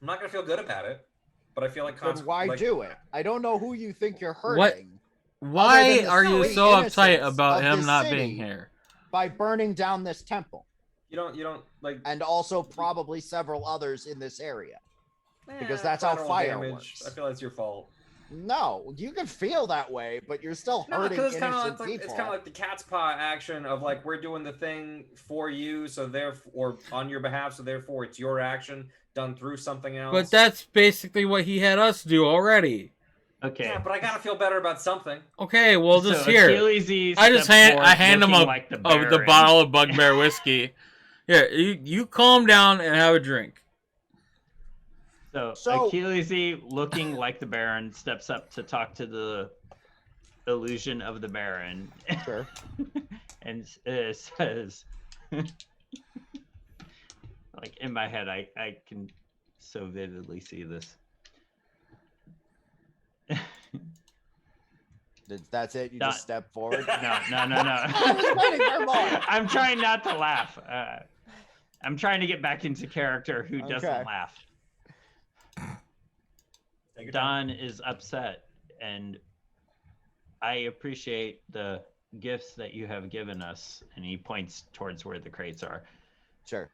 I'm not gonna feel good about it, but I feel like Then why do it? I don't know who you think you're hurting. What? Why are you so uptight innocence about of him the not city being here? by burning down this temple, You don't like, and also probably several others in this area. Because that's how collateral fire damage. works. I feel that's your fault. No, you can feel that way, but you're still No, hurting because innocent it's people. kind of like the cat's paw action of like we're doing the thing for you, so therefore, or on your behalf, so therefore it's your action done through something else. But that's basically what he had us do already. Okay. Yeah, but I gotta feel better about something. Okay, well, just So here. Achilles I just steps hand forward him looking a like the the Baron. bottle of Bugbear whiskey. Here, you calm down and have a drink. So Achilles, looking like the Baron, steps up to talk to the illusion of the Baron. Sure. And says, like in my head, I can so vividly see this. That's it? You just step forward? No. I was waiting for more. I'm trying not to laugh. I'm trying to get back into character who doesn't Okay. laugh. Don is upset, and I appreciate the gifts that you have given us. And he points towards where the crates are. Sure.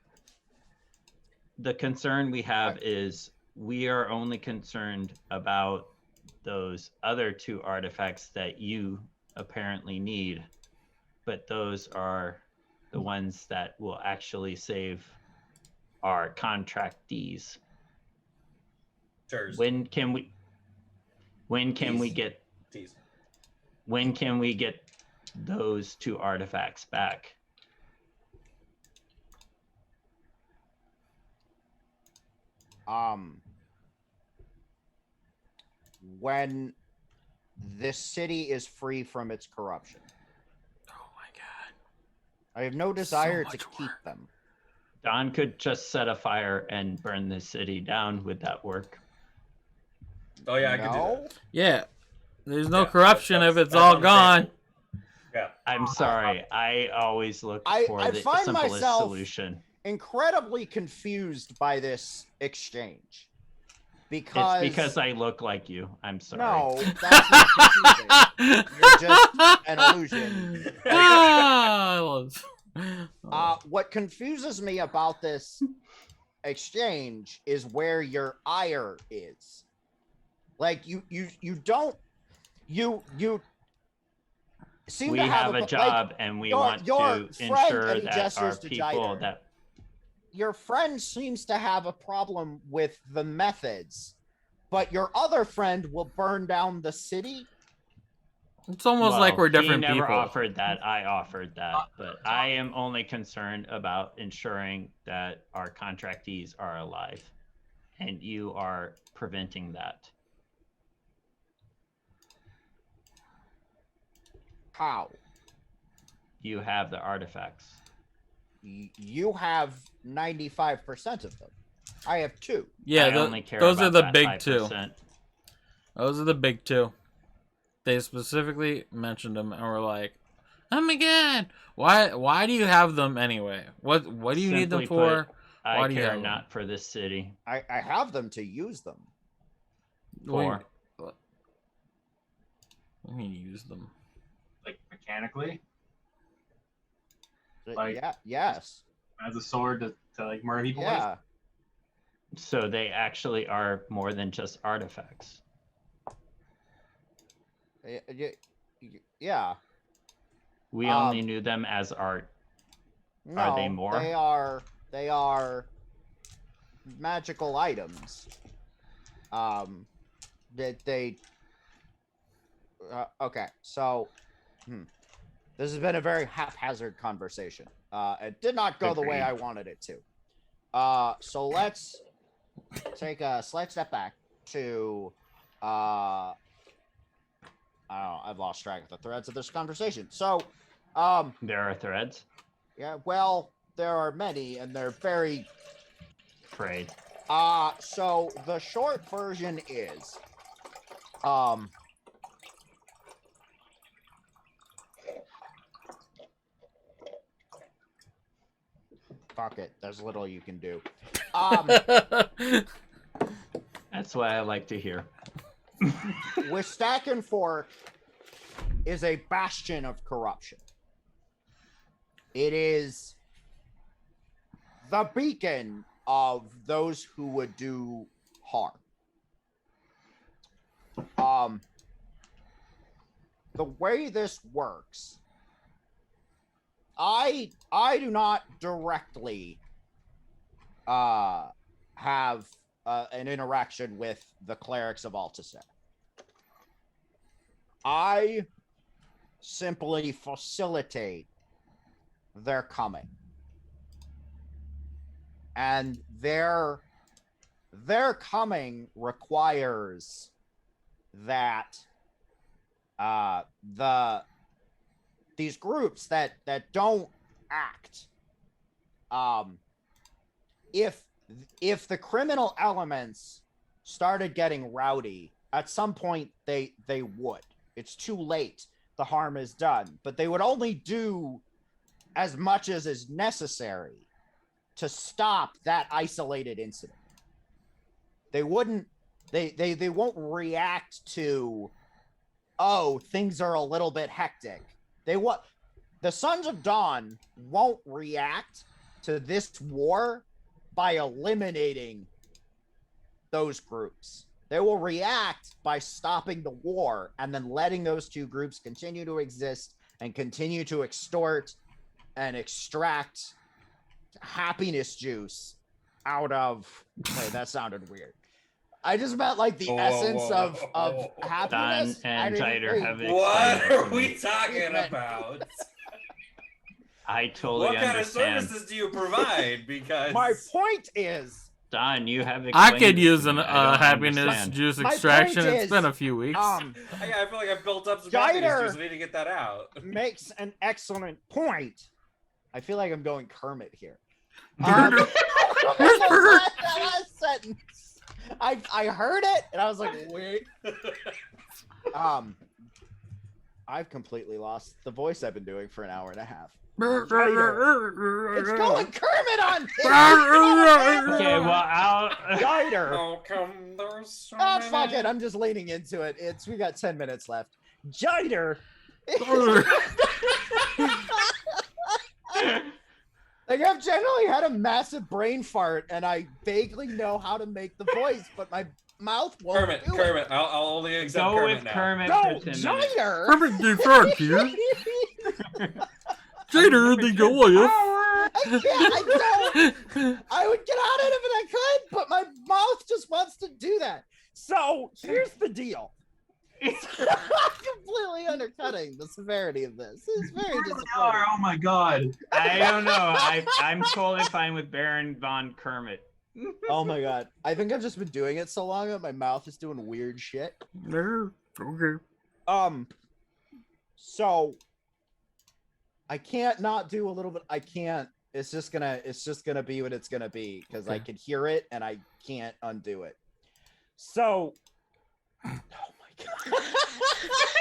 The concern we have is we are only concerned about those other two artifacts that you apparently need, but those are the ones that will actually save our contractees. When can we get those two artifacts back? When this city is free from its corruption. Oh my god. I have no desire much to keep them. Don could just set a fire and burn the city down. Would that work? Oh yeah, I could do that. Yeah. There's no Yeah, corruption if it's that's all on the gone. table. Yeah. I'm sorry. I always look for I the find simplest myself solution. incredibly confused by this exchange. Because It's because I look like you. I'm sorry. No, that's not confusing. You're just an illusion. What confuses me about this exchange is where your ire is. Like you seem We to have a job, like, and we your want friend, to ensure and he that gestures our to people Jider. that Your friend seems to have a problem with the methods, but your other friend will burn down the city. It's almost like we're different he never people. offered that. I offered that, but I am only concerned about ensuring that our contractees are alive, and you are preventing that. How? You have the artifacts. You have 95% of them. I have 2. Yeah, I only care those are about the that big 2. 5%. Those are the big 2. They specifically mentioned them and were like, "Oh my god, why do you have them anyway? What do you need them Simply for? put, Why I do you care have them?" not for this city. I have them to use them. For What do you mean use them? Like mechanically, Like, yeah, yes. as a sword to like murder people with. Yeah. so they actually are more than just artifacts. Yeah. We only knew them as art. No, Are they more? They are magical items. That they. Okay, so, this has been a very haphazard conversation. It did not go the way I wanted it to. So let's take a slight step back to. I don't know. I've lost track of the threads of this conversation. So, There are threads. yeah. Well, there are many, and they're very. Frayed. So the short version is, fuck it. There's little you can do. That's what I like to hear. With Stack and Fork is a bastion of corruption. It is the beacon of those who would do harm. The way this works, I do not directly have an interaction with the clerics of Artifacer. I simply facilitate their coming. And their coming requires that these groups that don't act, if the criminal elements started getting rowdy, at some point they would. It's too late. The harm is done. But they would only do as much as is necessary to stop that isolated incident. They wouldn't. They won't react to, oh, things are a little bit hectic. The Sons of Dawn won't react to this war by eliminating those groups. They will react by stopping the war and then letting those two groups continue to exist and continue to extort and extract happiness juice out of. Wait, that sounded weird. I just meant like the essence of happiness. Don and Jider have explained What it to are we me. talking about? I totally What kind of understand. services do you provide? Because My point is, Don, you have I explained could it use to an me. I don't happiness understand. juice My extraction. point It's is, been a few weeks. I feel like I've built up some Jider happiness juice. I need to get that out. makes an excellent point. I feel like I'm going Kermit here. Burger. That last sentence. I heard it and I was like, wait. I've completely lost the voice I've been doing for an hour and a half. It's going Kermit on this. Okay, well, I'll. Jider. Oh, come, there's so Oh, many. fuck it. I'm just leaning into it. We got 10 minutes left. Jider. Like, I've generally had a massive brain fart, and I vaguely know how to make the voice, but my mouth won't Kermit, do Kermit. I'll only accept Go Kermit with now. Kermit No, for 10 minutes. Jider. Kermit the Frog here. Jider the Goliath. I would get out of it if I could, but my mouth just wants to do that. So here's the deal. Completely undercutting the severity of this. It's very disappointing. Oh my god. I don't know. I'm totally fine with Baron Von Kermit. Oh my god. I think I've just been doing it so long that my mouth is doing weird shit. Okay. So I can't not do a little bit. I can't It's just gonna be what it's gonna be because I can hear it and I can't undo it. So, oh my god.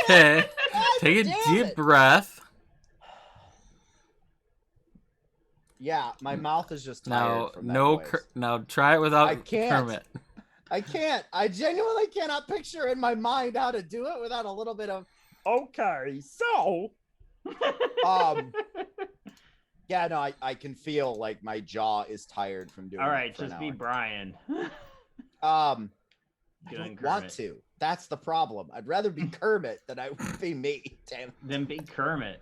Okay, God take a damn deep it. breath. Yeah, my mouth is just tired Now, from that no, voice. now try it without I can't. Kermit. I can't. I genuinely cannot picture in my mind how to do it without a little bit of okay. So, yeah, no, I can feel like my jaw is tired from doing. All right, it for an just be hour. Brian. I Doing don't want Kermit. to. That's the problem. I'd rather be Kermit than I would be me. Damn. Then be Kermit.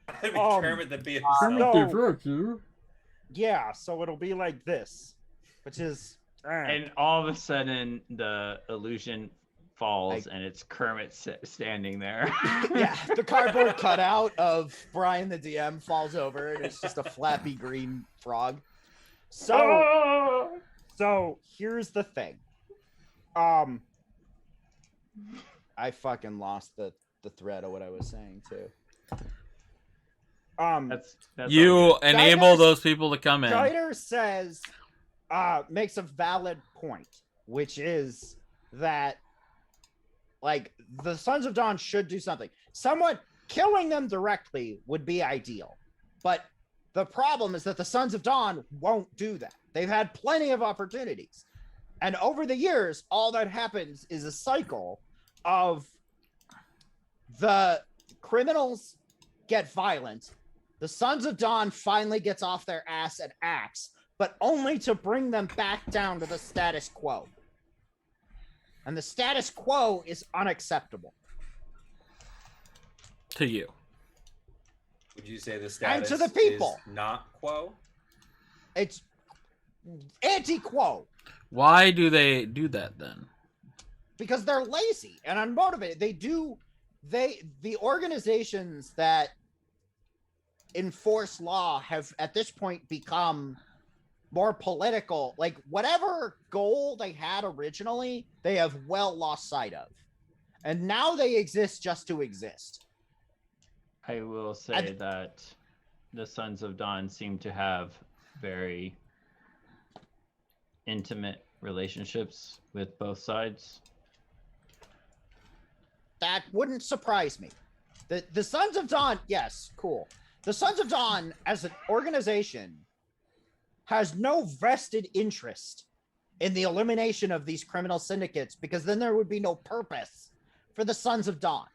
I'd be Kermit than be himself. No. Yeah, so it'll be like this, which is And all of a sudden, the illusion falls, and it's Kermit standing there. yeah, the cardboard cutout of Brian the DM falls over, and it's just a flappy green frog. So here's the thing. I fucking lost the thread of what I was saying too. That's You all good. enable Jider's- those people to come in. Jider says, makes a valid point, which is that, like, the Sons of Dawn should do something. Someone killing them directly would be ideal, but the problem is that the Sons of Dawn won't do that. They've had plenty of opportunities, and over the years, all that happens is a cycle of the criminals get violent. The Sons of Dawn finally gets off their ass and acts, but only to bring them back down to the status quo. And the status quo is unacceptable. To you. Would you say the status to the people. is not quo? It's anti-quo Why do they do that then? because they're lazy and unmotivated. The organizations that enforce law have at this point become more political. Like, whatever goal they had originally, they have well lost sight of, and now they exist just to exist. I will say that the Sons of Dawn seem to have very intimate relationships with both sides. That wouldn't surprise me. The Sons of Dawn, yes, cool. The Sons of Dawn as an organization has no vested interest in the elimination of these criminal syndicates, because then there would be no purpose for the Sons of Dawn.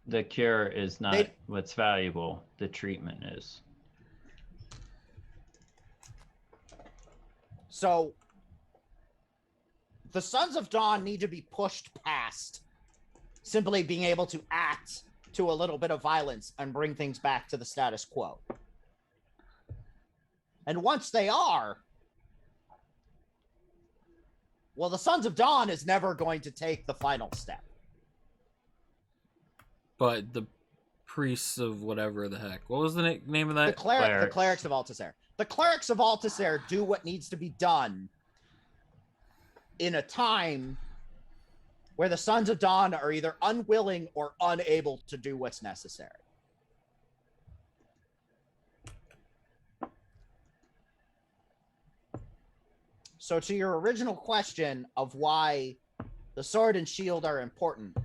The cure is not They- what's valuable. The treatment is. So the Sons of Dawn need to be pushed past simply being able to act to a little bit of violence and bring things back to the status quo. And once they are, well, the Sons of Dawn is never going to take the final step. But the priests of whatever the heck. What was the name of that? The clerics of Altasair. The clerics of Altasair do what needs to be done in a time where the Sons of Dawn are either unwilling or unable to do what's necessary. So to your original question of why the sword and shield are important,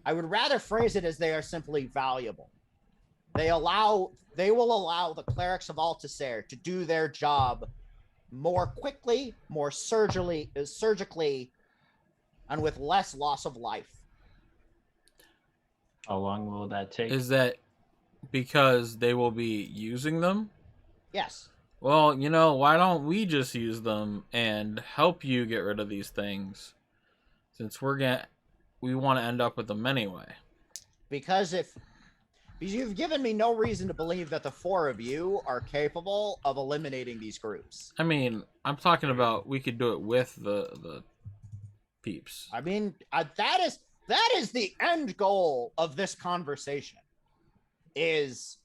I would rather phrase it as they are simply valuable. They will allow the clerics of Altasair to do their job more quickly, more surgically, and with less loss of life. How long will that take? Is that because they will be using them? Yes. Well, why don't we just use them and help you get rid of these things? Since we want to end up with them anyway. Because you've given me no reason to believe that the four of you are capable of eliminating these groups. I mean, I'm talking about we could do it with the peeps. I mean, that is the end goal of this conversation. Is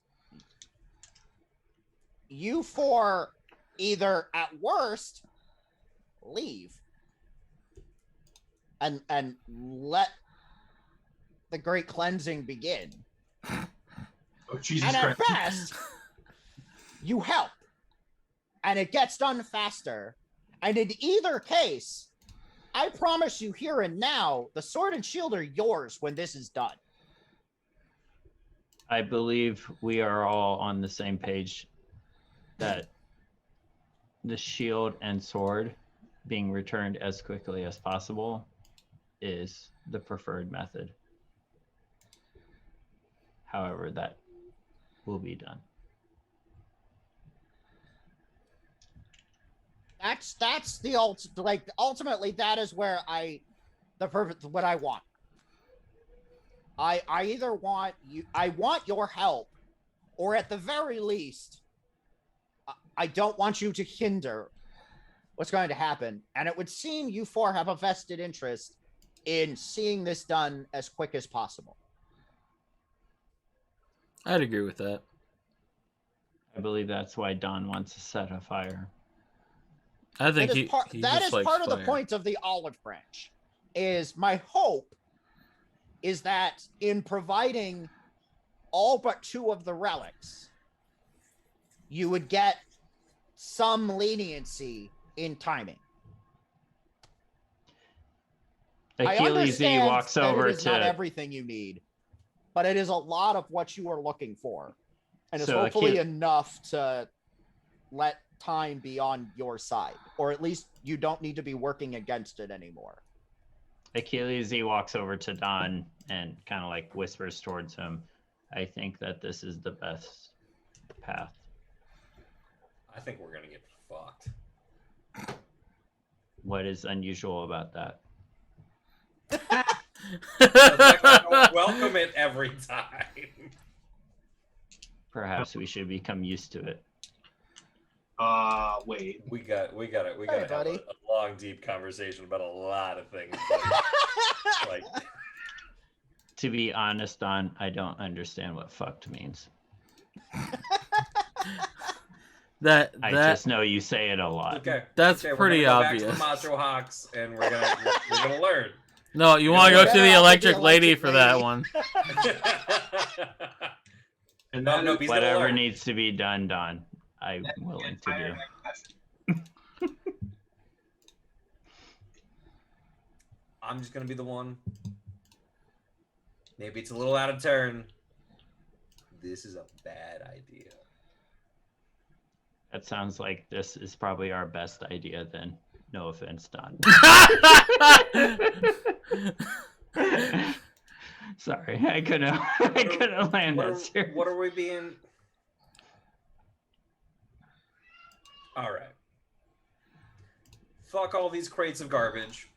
you four either at worst leave and let the great cleansing begin, Oh, Jesus And at Christ. best, you help. And it gets done faster. And in either case, I promise you here and now, the sword and shield are yours when this is done. I believe we are all on the same page that the shield and sword being returned as quickly as possible is the preferred method. However, that will be done. That's the ultimately that is where what I want. I either want I want your help, or at the very least, I don't want you to hinder what's going to happen. And it would seem you four have a vested interest in seeing this done as quick as possible. I'd agree with that. I believe that's why Don wants to set a fire. I think that is part of the point of the olive branch. Is my hope is that in providing all but 2 of the relics, you would get some leniency in timing. Achilles walks over it is not everything you need, but it is a lot of what you are looking for, and it's hopefully enough to let time be on your side, or at least you don't need to be working against it anymore. Achilles walks over to Don and kind of like whispers towards him, I think that this is the best path. I think we're gonna get fucked. What is unusual about that? Welcome it every time. Perhaps we should become used to it. Wait. We got Hey, have a long, deep conversation about a lot of things. Like, To be honest, Don, I don't understand what fucked means. I just know you say it a lot. okay, That's okay, pretty we're gonna go obvious. Back to the Macho Hawks, and we're gonna learn. No, you want to go to the Yeah, electric the lady electric for that lady. one. And No, no, he's gonna Whatever learn. needs to be done, Don, I'm willing to do. I'm just gonna be the one. Maybe it's a little out of turn. This is a bad idea. That sounds like this is probably our best idea then. No offense, Don. Sorry, I couldn't land that serious. What are we being? All right. Fuck all these crates of garbage.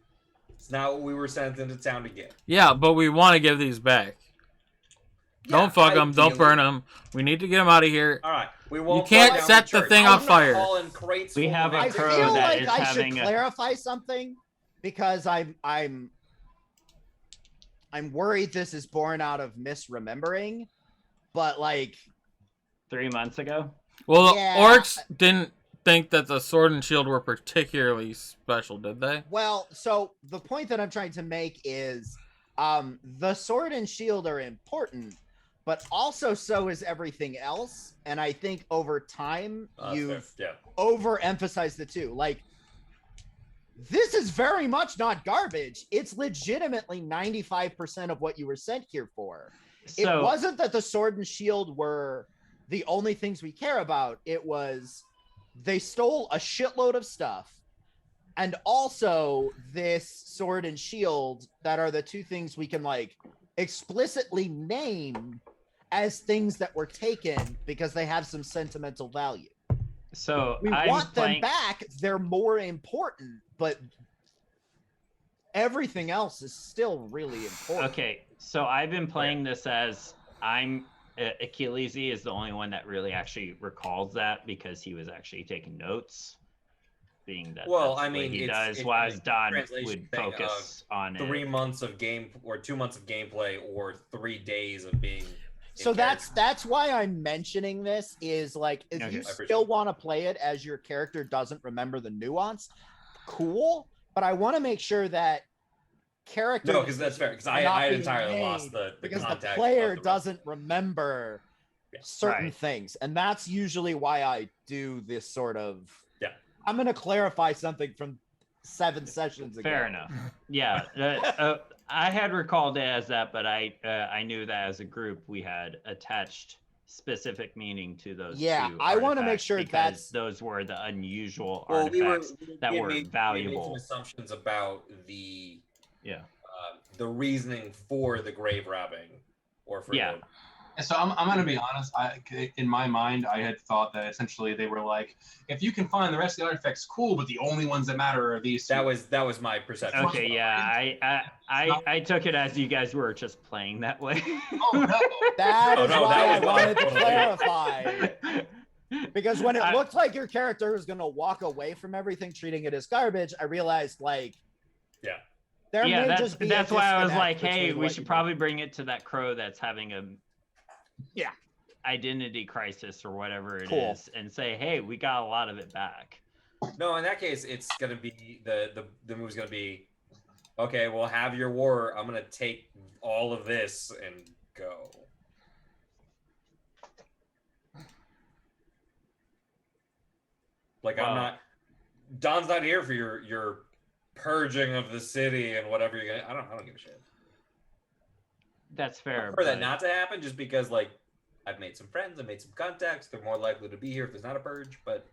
It's not what we were sent into town to get. Yeah, but we want to give these back. Don't fuck them. Don't ideally. burn them. We need to get them out of here. All right, we won't. can't burn down set the church. thing I'm on not fire. hauling crates We full have of a I empty crow feel that like is I should having a- clarify something, because I'm worried this is born out of misremembering, but like 3 months ago? Well, the Yeah. orcs didn't think that the sword and shield were particularly special, did they? Well, so the point that I'm trying to make is the sword and shield are important, but also so is everything else. And I think over time you've overemphasized the two. Like, this is very much not garbage. It's legitimately 95% of what you were sent here for. It So wasn't that the sword and shield were the only things we care about. It was they stole a shitload of stuff. And also this sword and shield that are the two things we can like explicitly name as things that were taken because they have some sentimental value. We want them back. They're more important, but everything else is still really important. Okay, so I've been playing this as Achilles is the only one that really actually recalls that because he was actually taking notes. Being that Well, that's I what mean, he it's- does, while it's Don translation would thing focus on 3 it. months of game or 2 months of gameplay or 3 days of being. So in that's why I'm mentioning this is like if Okay. you I appreciate still it. want to play it as your character doesn't remember the nuance, cool. But I want to make sure that character No, because that's fair. Because I not had being entirely made lost the because the context player of the rest. doesn't remember certain Right. things, and that's usually why I do this sort of. Yeah. I'm going to clarify something from 7 sessions ago. Fair enough. Yeah, I had recalled it as that, but I knew that as a group we had attached specific meaning to those. Yeah, two I wanna make artifacts sure because that's- those were the unusual Well, artifacts that we were made some valuable. assumptions about the Yeah. the reasoning for the grave robbing, or for Yeah. So I'm going to be honest. In my mind, I had thought that essentially they were like, if you can find the rest of the artifacts, cool, but the only ones that matter are these two. that was my perception. Okay. Yeah. I took it as you guys were just playing that way. Oh no! That Oh, is no, why that I was wanted to totally- clarify. Because when it I- looked like your character was going to walk away from everything, treating it as garbage, I realized, like, Yeah. there Yeah, may just be that's a why I was disconnect like, hey, between we what should you probably bring it to that crow that's having a Yeah. identity crisis or whatever it Cool. is, and say, hey, we got a lot of it back. No, in that case, it's gonna be the move's gonna be, okay, well, have your war. I'm gonna take all of this and go. Like, I'm Wow. not. Don's not here for your purging of the city and whatever you're gonna. I don't give a shit. That's fair. For that but- not to happen, just because like I've made some friends, I've made some contacts. They're more likely to be here if there's not a purge. But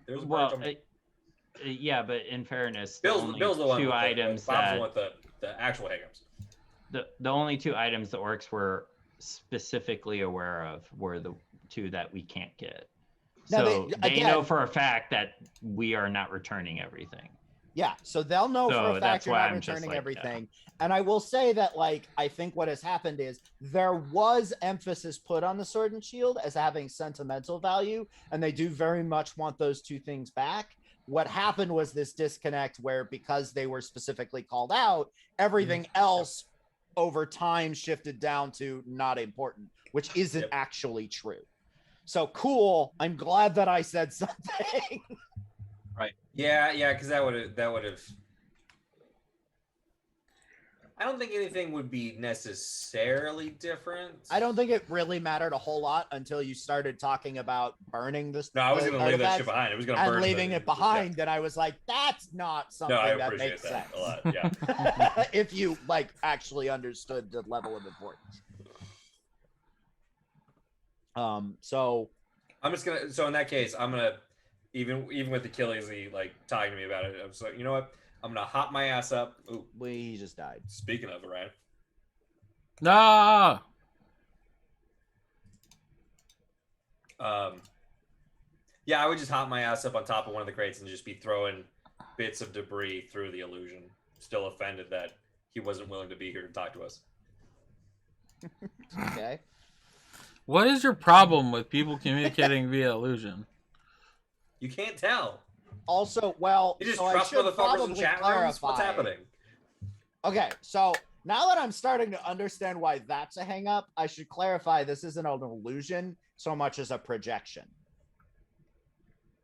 there's a well, purge. yeah, but in fairness, Bill's the one two with items Bob's the that one with the actual hiccups. the only two items the orcs were specifically aware of were the two that we can't get. Now, So they again- know for a fact that we are not returning everything. Yeah, so they'll know So for a fact that's you're why not I'm just returning like, everything. And I will say that, like, I think what has happened is there was emphasis put on the sword and shield as having sentimental value, and they do very much want those two things back. What happened was this disconnect where, because they were specifically called out, everything else over time shifted down to not important, which isn't Yep. actually true. So cool. I'm glad that I said something. Yeah, because that would have. I don't think anything would be necessarily different. I don't think it really mattered a whole lot until you started talking about burning this. No, I was the going to leave that artifacts shit behind. It was going to and burn leaving the- it behind, and I was like, that's not something No, I that appreciate makes that sense. a lot. Yeah. If you like actually understood the level of importance. So I'm just gonna. So in that case, I'm gonna even with Achilles like talking to me about it. I'm just like, you know what? I'm gonna hop my ass up. Ooh, he just died. speaking of Orion, Ah! yeah, I would just hop my ass up on top of one of the crates and just be throwing bits of debris through the illusion. Still offended that he wasn't willing to be here to talk to us. Okay. What is your problem with people communicating via illusion? You can't tell. Also, well, You just so I trust should motherfuckers in probably chat rooms. What's clarify. happening? Okay, so now that I'm starting to understand why that's a hang up, I should clarify this isn't an illusion so much as a projection.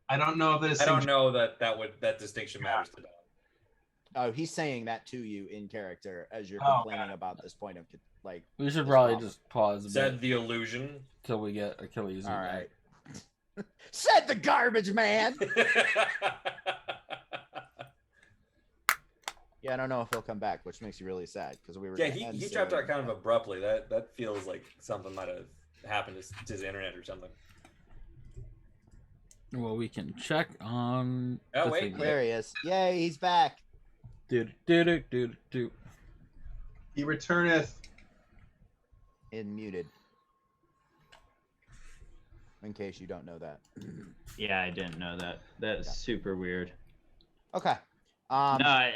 I don't know if this. I don't know that distinction matters to Don. Oh, he's saying that to you in character as you're Oh, complaining about this point of like. We should This probably problem. just pause a Said bit the illusion. until we get Achilles. All back. right. Said the garbage man. Yeah, I don't know if he'll come back, which makes you really sad because we were. Yeah, gonna end he soon. dropped out kind of abruptly. That feels like something might have happened to his internet or something. Well, we can check on. Oh, the wait, thingy. There he is. Yay, he's back. Do. He returneth. In muted. In case you don't know that. Yeah, I didn't know that. That's Yeah. super weird. Okay. No,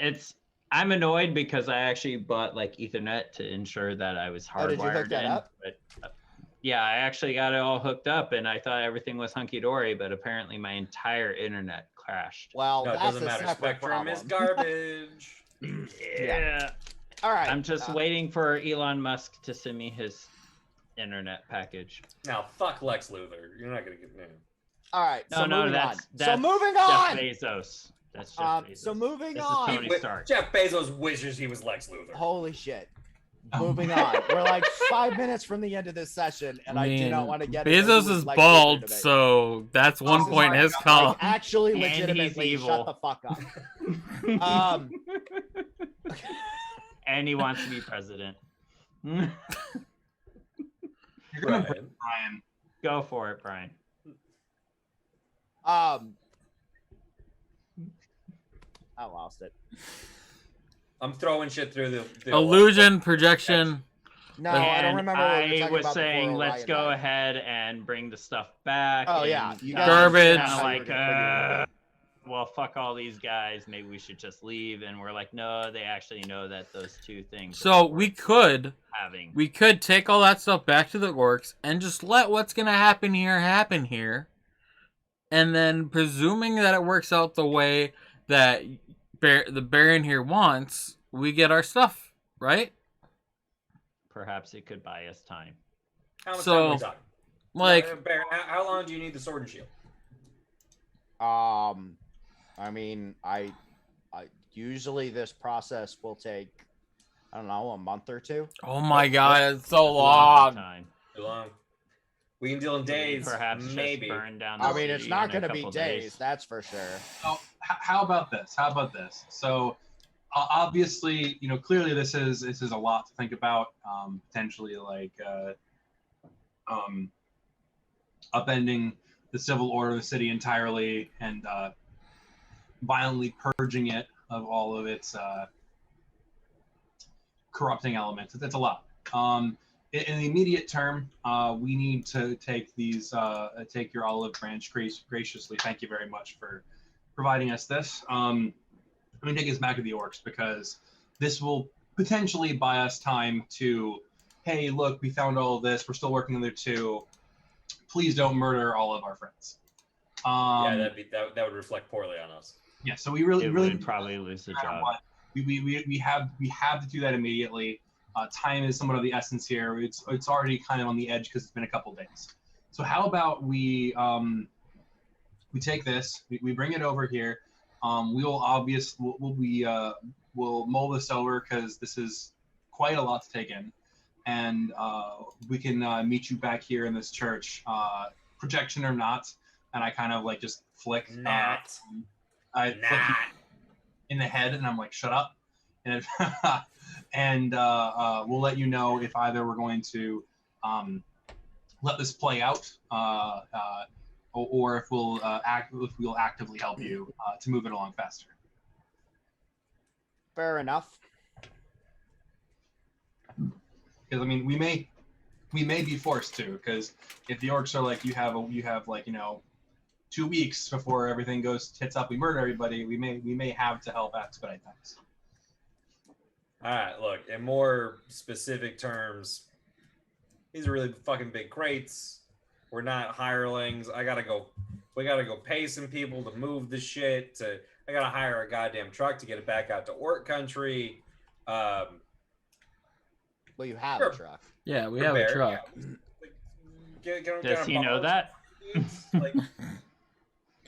I'm annoyed because I actually bought like Ethernet to ensure that I was hardwired Oh, did you hook that in. up? But yeah, I actually got it all hooked up, and I thought everything was hunky dory, but apparently my entire internet crashed. Well, No, it that's doesn't a matter. separate Spectrum problem. is garbage. Yeah. All right. I'm just waiting for Elon Musk to send me his internet package. Now, fuck Lex Luthor. You're not gonna get no. All right. No, So no, moving that's on. So moving Jeff on. Bezos. That's Jeff Bezos. So moving This is on. Tony Stark. Jeff Bezos wishes he was Lex Luthor. Holy shit. Moving on. We're like 5 minutes from the end of this session, and I do not want to get into Bezos who is like bald, debate. so that's one Oh point my in his God. column. Like, actually, And he's legitimately, evil. shut the fuck up. And he wants to be president. You're gonna Brian. Brian. Go for it, Brian. I lost it. I'm throwing shit through the Illusion, projection. No, I don't remember what we were I talking was about saying, before let's Orion go died. ahead and bring the stuff back. Oh, yeah. and You guys guys Garbage. kinda how you were like, gonna figure it out. well, fuck all these guys. Maybe we should just leave. And we're like, no, they actually know that those two things. So are we worth could having. take all that stuff back to the orcs and just let what's gonna happen here. And then presuming that it works out the way that the Baron here wants, we get our stuff, right? Perhaps it could buy us time. How much So, time are we talking? Like, Baron, how long do you need the sword and shield? I mean, I usually this process will take, I don't know, a month or two. oh my god, it's so Long long. time. Too long. We can deal in days. Perhaps maybe. just burn down the I mean, it's city not in a going to be couple days, that's for sure. So how about this? So obviously, clearly this is a lot to think about. Potentially like upending the civil order of the city entirely and violently purging it of all of its corrupting elements. That's a lot. In the immediate term, we need to take your olive branch graciously. Thank you very much for providing us this. Let me take us back to the orcs because this will potentially buy us time to, hey, look, we found all of this. We're still working on there too. Please don't murder all of our friends. Yeah, that would reflect poorly on us. Yeah, so we really would probably lose the no matter job. what, we have to do that immediately. Time is somewhat of the essence here. It's already kind of on the edge because it's been a couple days. So how about we take this, we bring it over here. We'll mull this over because this is quite a lot to take in, and we can meet you back here in this church, projection or not. And I kind of like just flick. I flick you in the head, and I'm like, shut up. And and we'll let you know if either we're going to let this play out, or if we'll actively help you to move it along faster. Fair enough. Because I mean, we may be forced to. Because if the orcs are like, you have like 2 weeks before everything goes tits up, we murder everybody. We may have to help expedite things. All right, look, in more specific terms, these are really fucking big crates. We're not hirelings. We gotta go pay some people to move the shit. I gotta hire a goddamn truck to get it back out to orc country. Well, you have Sure. a truck. Yeah, we have a Bear, truck. yeah. Get Does on he know balls. that? Like,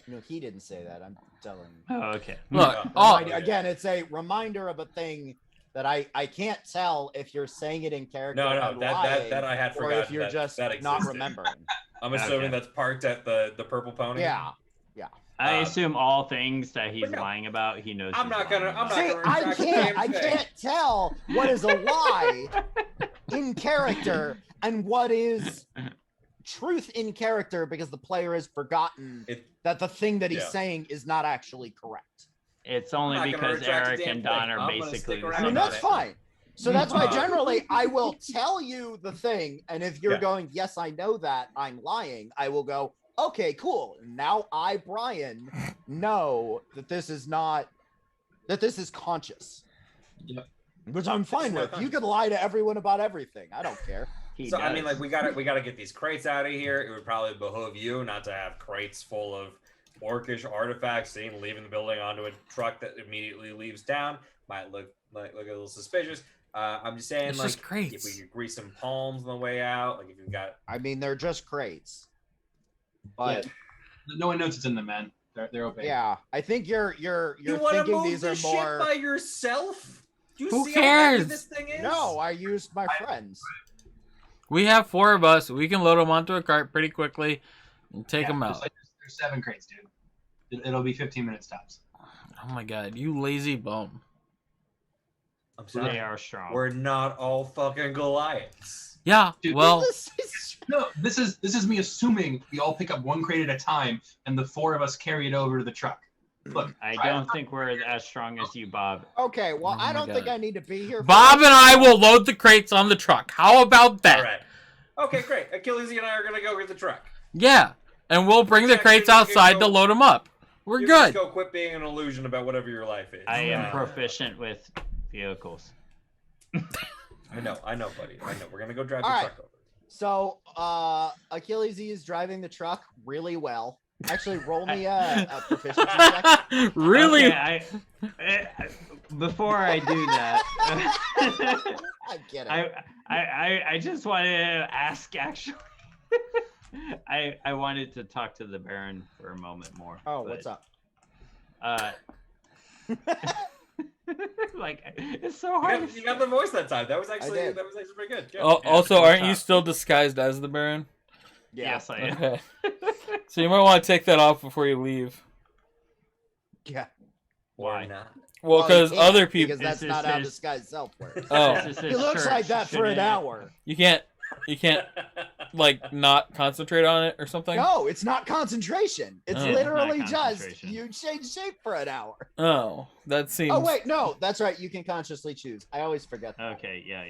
No, he didn't say that. I'm telling you. Oh, okay. Look, Yeah. all, Again, it's a reminder of a thing that I can't tell if you're saying it in character no, and lying, that I had or forgotten. if you're just that not existed. remembering. I'm assuming Okay. that's parked at the purple pony. Yeah. I assume all things that he's but no. lying about, he knows. I'm he's not gonna- lying I'm about. not See, gonna I retract the can't. damn I thing. can't tell what is a lie in character and what is truth in character because the player has forgotten that the thing that he's Yeah. saying is not actually correct. It's only I'm not gonna because retract a Eric damn and Don thing. are I'm gonna basically stick the around I same. mean, on that's it. fine. So that's why Uh, generally I will tell you the thing, and if you're Yeah. going, yes, I know that, I'm lying, I will go, okay, cool. Now I, Brian, know that this is conscious. Yep. Which I'm fine not with. You conscious. can lie to everyone about everything. I don't care. He So does. I mean, like we gotta get these crates out of here. It would probably behoove you not to have crates full of orcish artifacts seen leaving the building onto a truck that immediately leaves town. Might look a little suspicious. I'm just saying, It's like, just crates. if we could grease some palms on the way out, like if you've got I mean, they're just crates. But No one knows it's in them, man. They're opaque. yeah, I think you're you want to thinking move these are this more. shit by yourself. Do you Who see how heavy cares? this thing is? No, I used my friends. We have 4 of us. We can load them onto a cart pretty quickly and take them out. There's 7 crates, dude. It'll be 15 minutes tops. Oh my god, you lazy bum. I'm sorry. They are strong. We're not all fucking Goliaths. Yeah, Dude, well, This is- No, this is me assuming we all pick up 1 crate at a time, and the 4 of us carry it over to the truck. Look, I don't think we're as strong as you, Bob. Okay, well, Oh I my don't think God. I need to be here. For Bob this. and I will load the crates on the truck. How about that? All right. Okay, great. Achilles and I are gonna go get the truck. Yeah, and we'll bring the Check crates in, you can outside to go- load them up. We're You good. Just go quit being an illusion about whatever your life is. I am proficient with vehicles. I know, buddy. I know. We're gonna go drive All the right. truck over. So, Achilles is driving the truck really well. Actually, roll me a proficiency check. Really? Okay, before I do that, I'm kidding. I just wanted to ask. Actually, I wanted to talk to the Baron for a moment more. Oh, what's up? Like it's so hard. You got the voice that time. That was actually did. pretty good. Yeah. Also, what's aren't you up? still disguised as the Baron? Yeah. Yes, I am. Okay. So you might want to take that off before you leave. Yeah. Why? Or not. Well, you because can't, other people, Because that's This not is how his- this guy's self works. Oh. This is He his looks church, like that for an shouldn't it? hour. you can't, like, not concentrate on it or something. No, it's not concentration. It's Oh. literally Not just concentration. you change shape for an hour. Oh, that seems. Oh wait, no, that's right. You can consciously choose. I always forget that. Okay, yeah.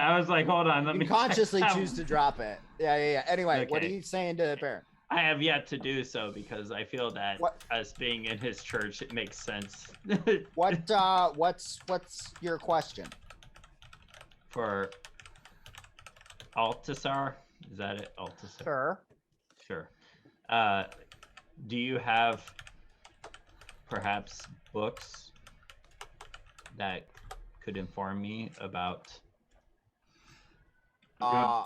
I was like, hold on, let You me can consciously check. choose to drop it. Yeah. Anyway, what are Okay. you saying to the Baron? I have yet to do so because I feel that What? as being in his church, it makes sense What's your question? for Altasar. Is that it? Altasar. Sure. Sure. Do you have perhaps books that could inform me about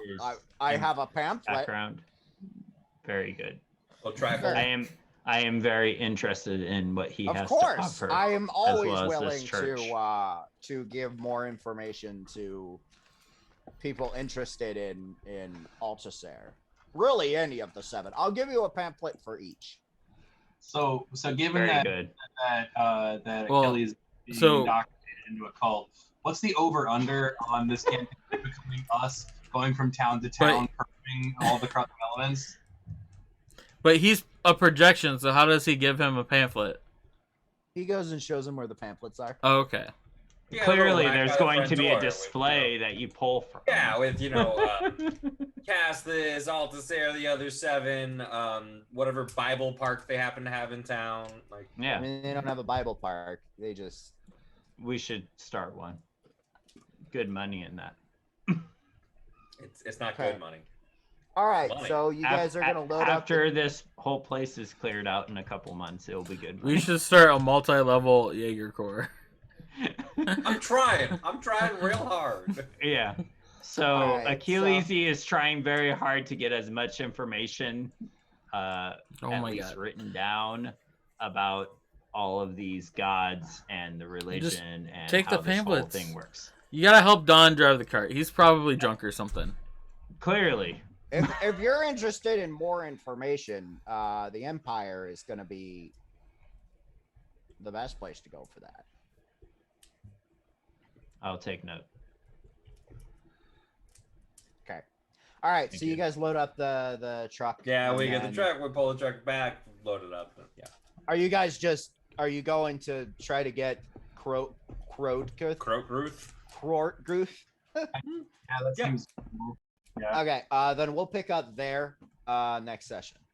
his I have a pamphlet. background? Very good. We'll try. Sure. I am very interested in what he Of has course, to offer. I am always well as willing this church. to give more information to people interested in Altasair. Really, any of the 7. I'll give you a pamphlet for each. so given Very that good. that Well, Achilles being so- indoctrinated into a cult, what's the over under on this campaign becoming us going from town to town, purging all the corrupt elements? But he's a projection, so how does he give him a pamphlet? He goes and shows him where the pamphlets are. Oh, okay. Yeah, Clearly, a little there's whack by the going front to be door a with, display that you pull from. Yeah, with cast this, Altasair, the other 7, whatever Bible park they happen to have in town. Like, I Yeah, mean, they don't have a Bible park. They just we should start one. Good money in that. it's not Okay. good money. all right. Money. So you guys are gonna load up. after this whole place is cleared out in a couple months. It'll be good. We money. should start a multi-level Jaeger Corps. I'm trying. I'm trying real hard. Yeah. So Alright, Achilles is trying very hard to get as much information, Oh at my least god. written down about all of these gods and the religion and take how the this whole pamphlets. thing works. You gotta help Don drive the cart. He's probably drunk or something. Clearly, If you're interested in more information, the Empire is gonna be the best place to go for that. I'll take note. Okay. All right. Thank So you you. guys load up the truck. Yeah, we and get the then- truck. We pull the truck back, load it up. Yeah. Are you guys just? Are you going to try to get Crowdguth? Ruth. Crowdguth? Yeah, that Yeah. seems cool. Yeah. Okay. Then we'll pick up there next session.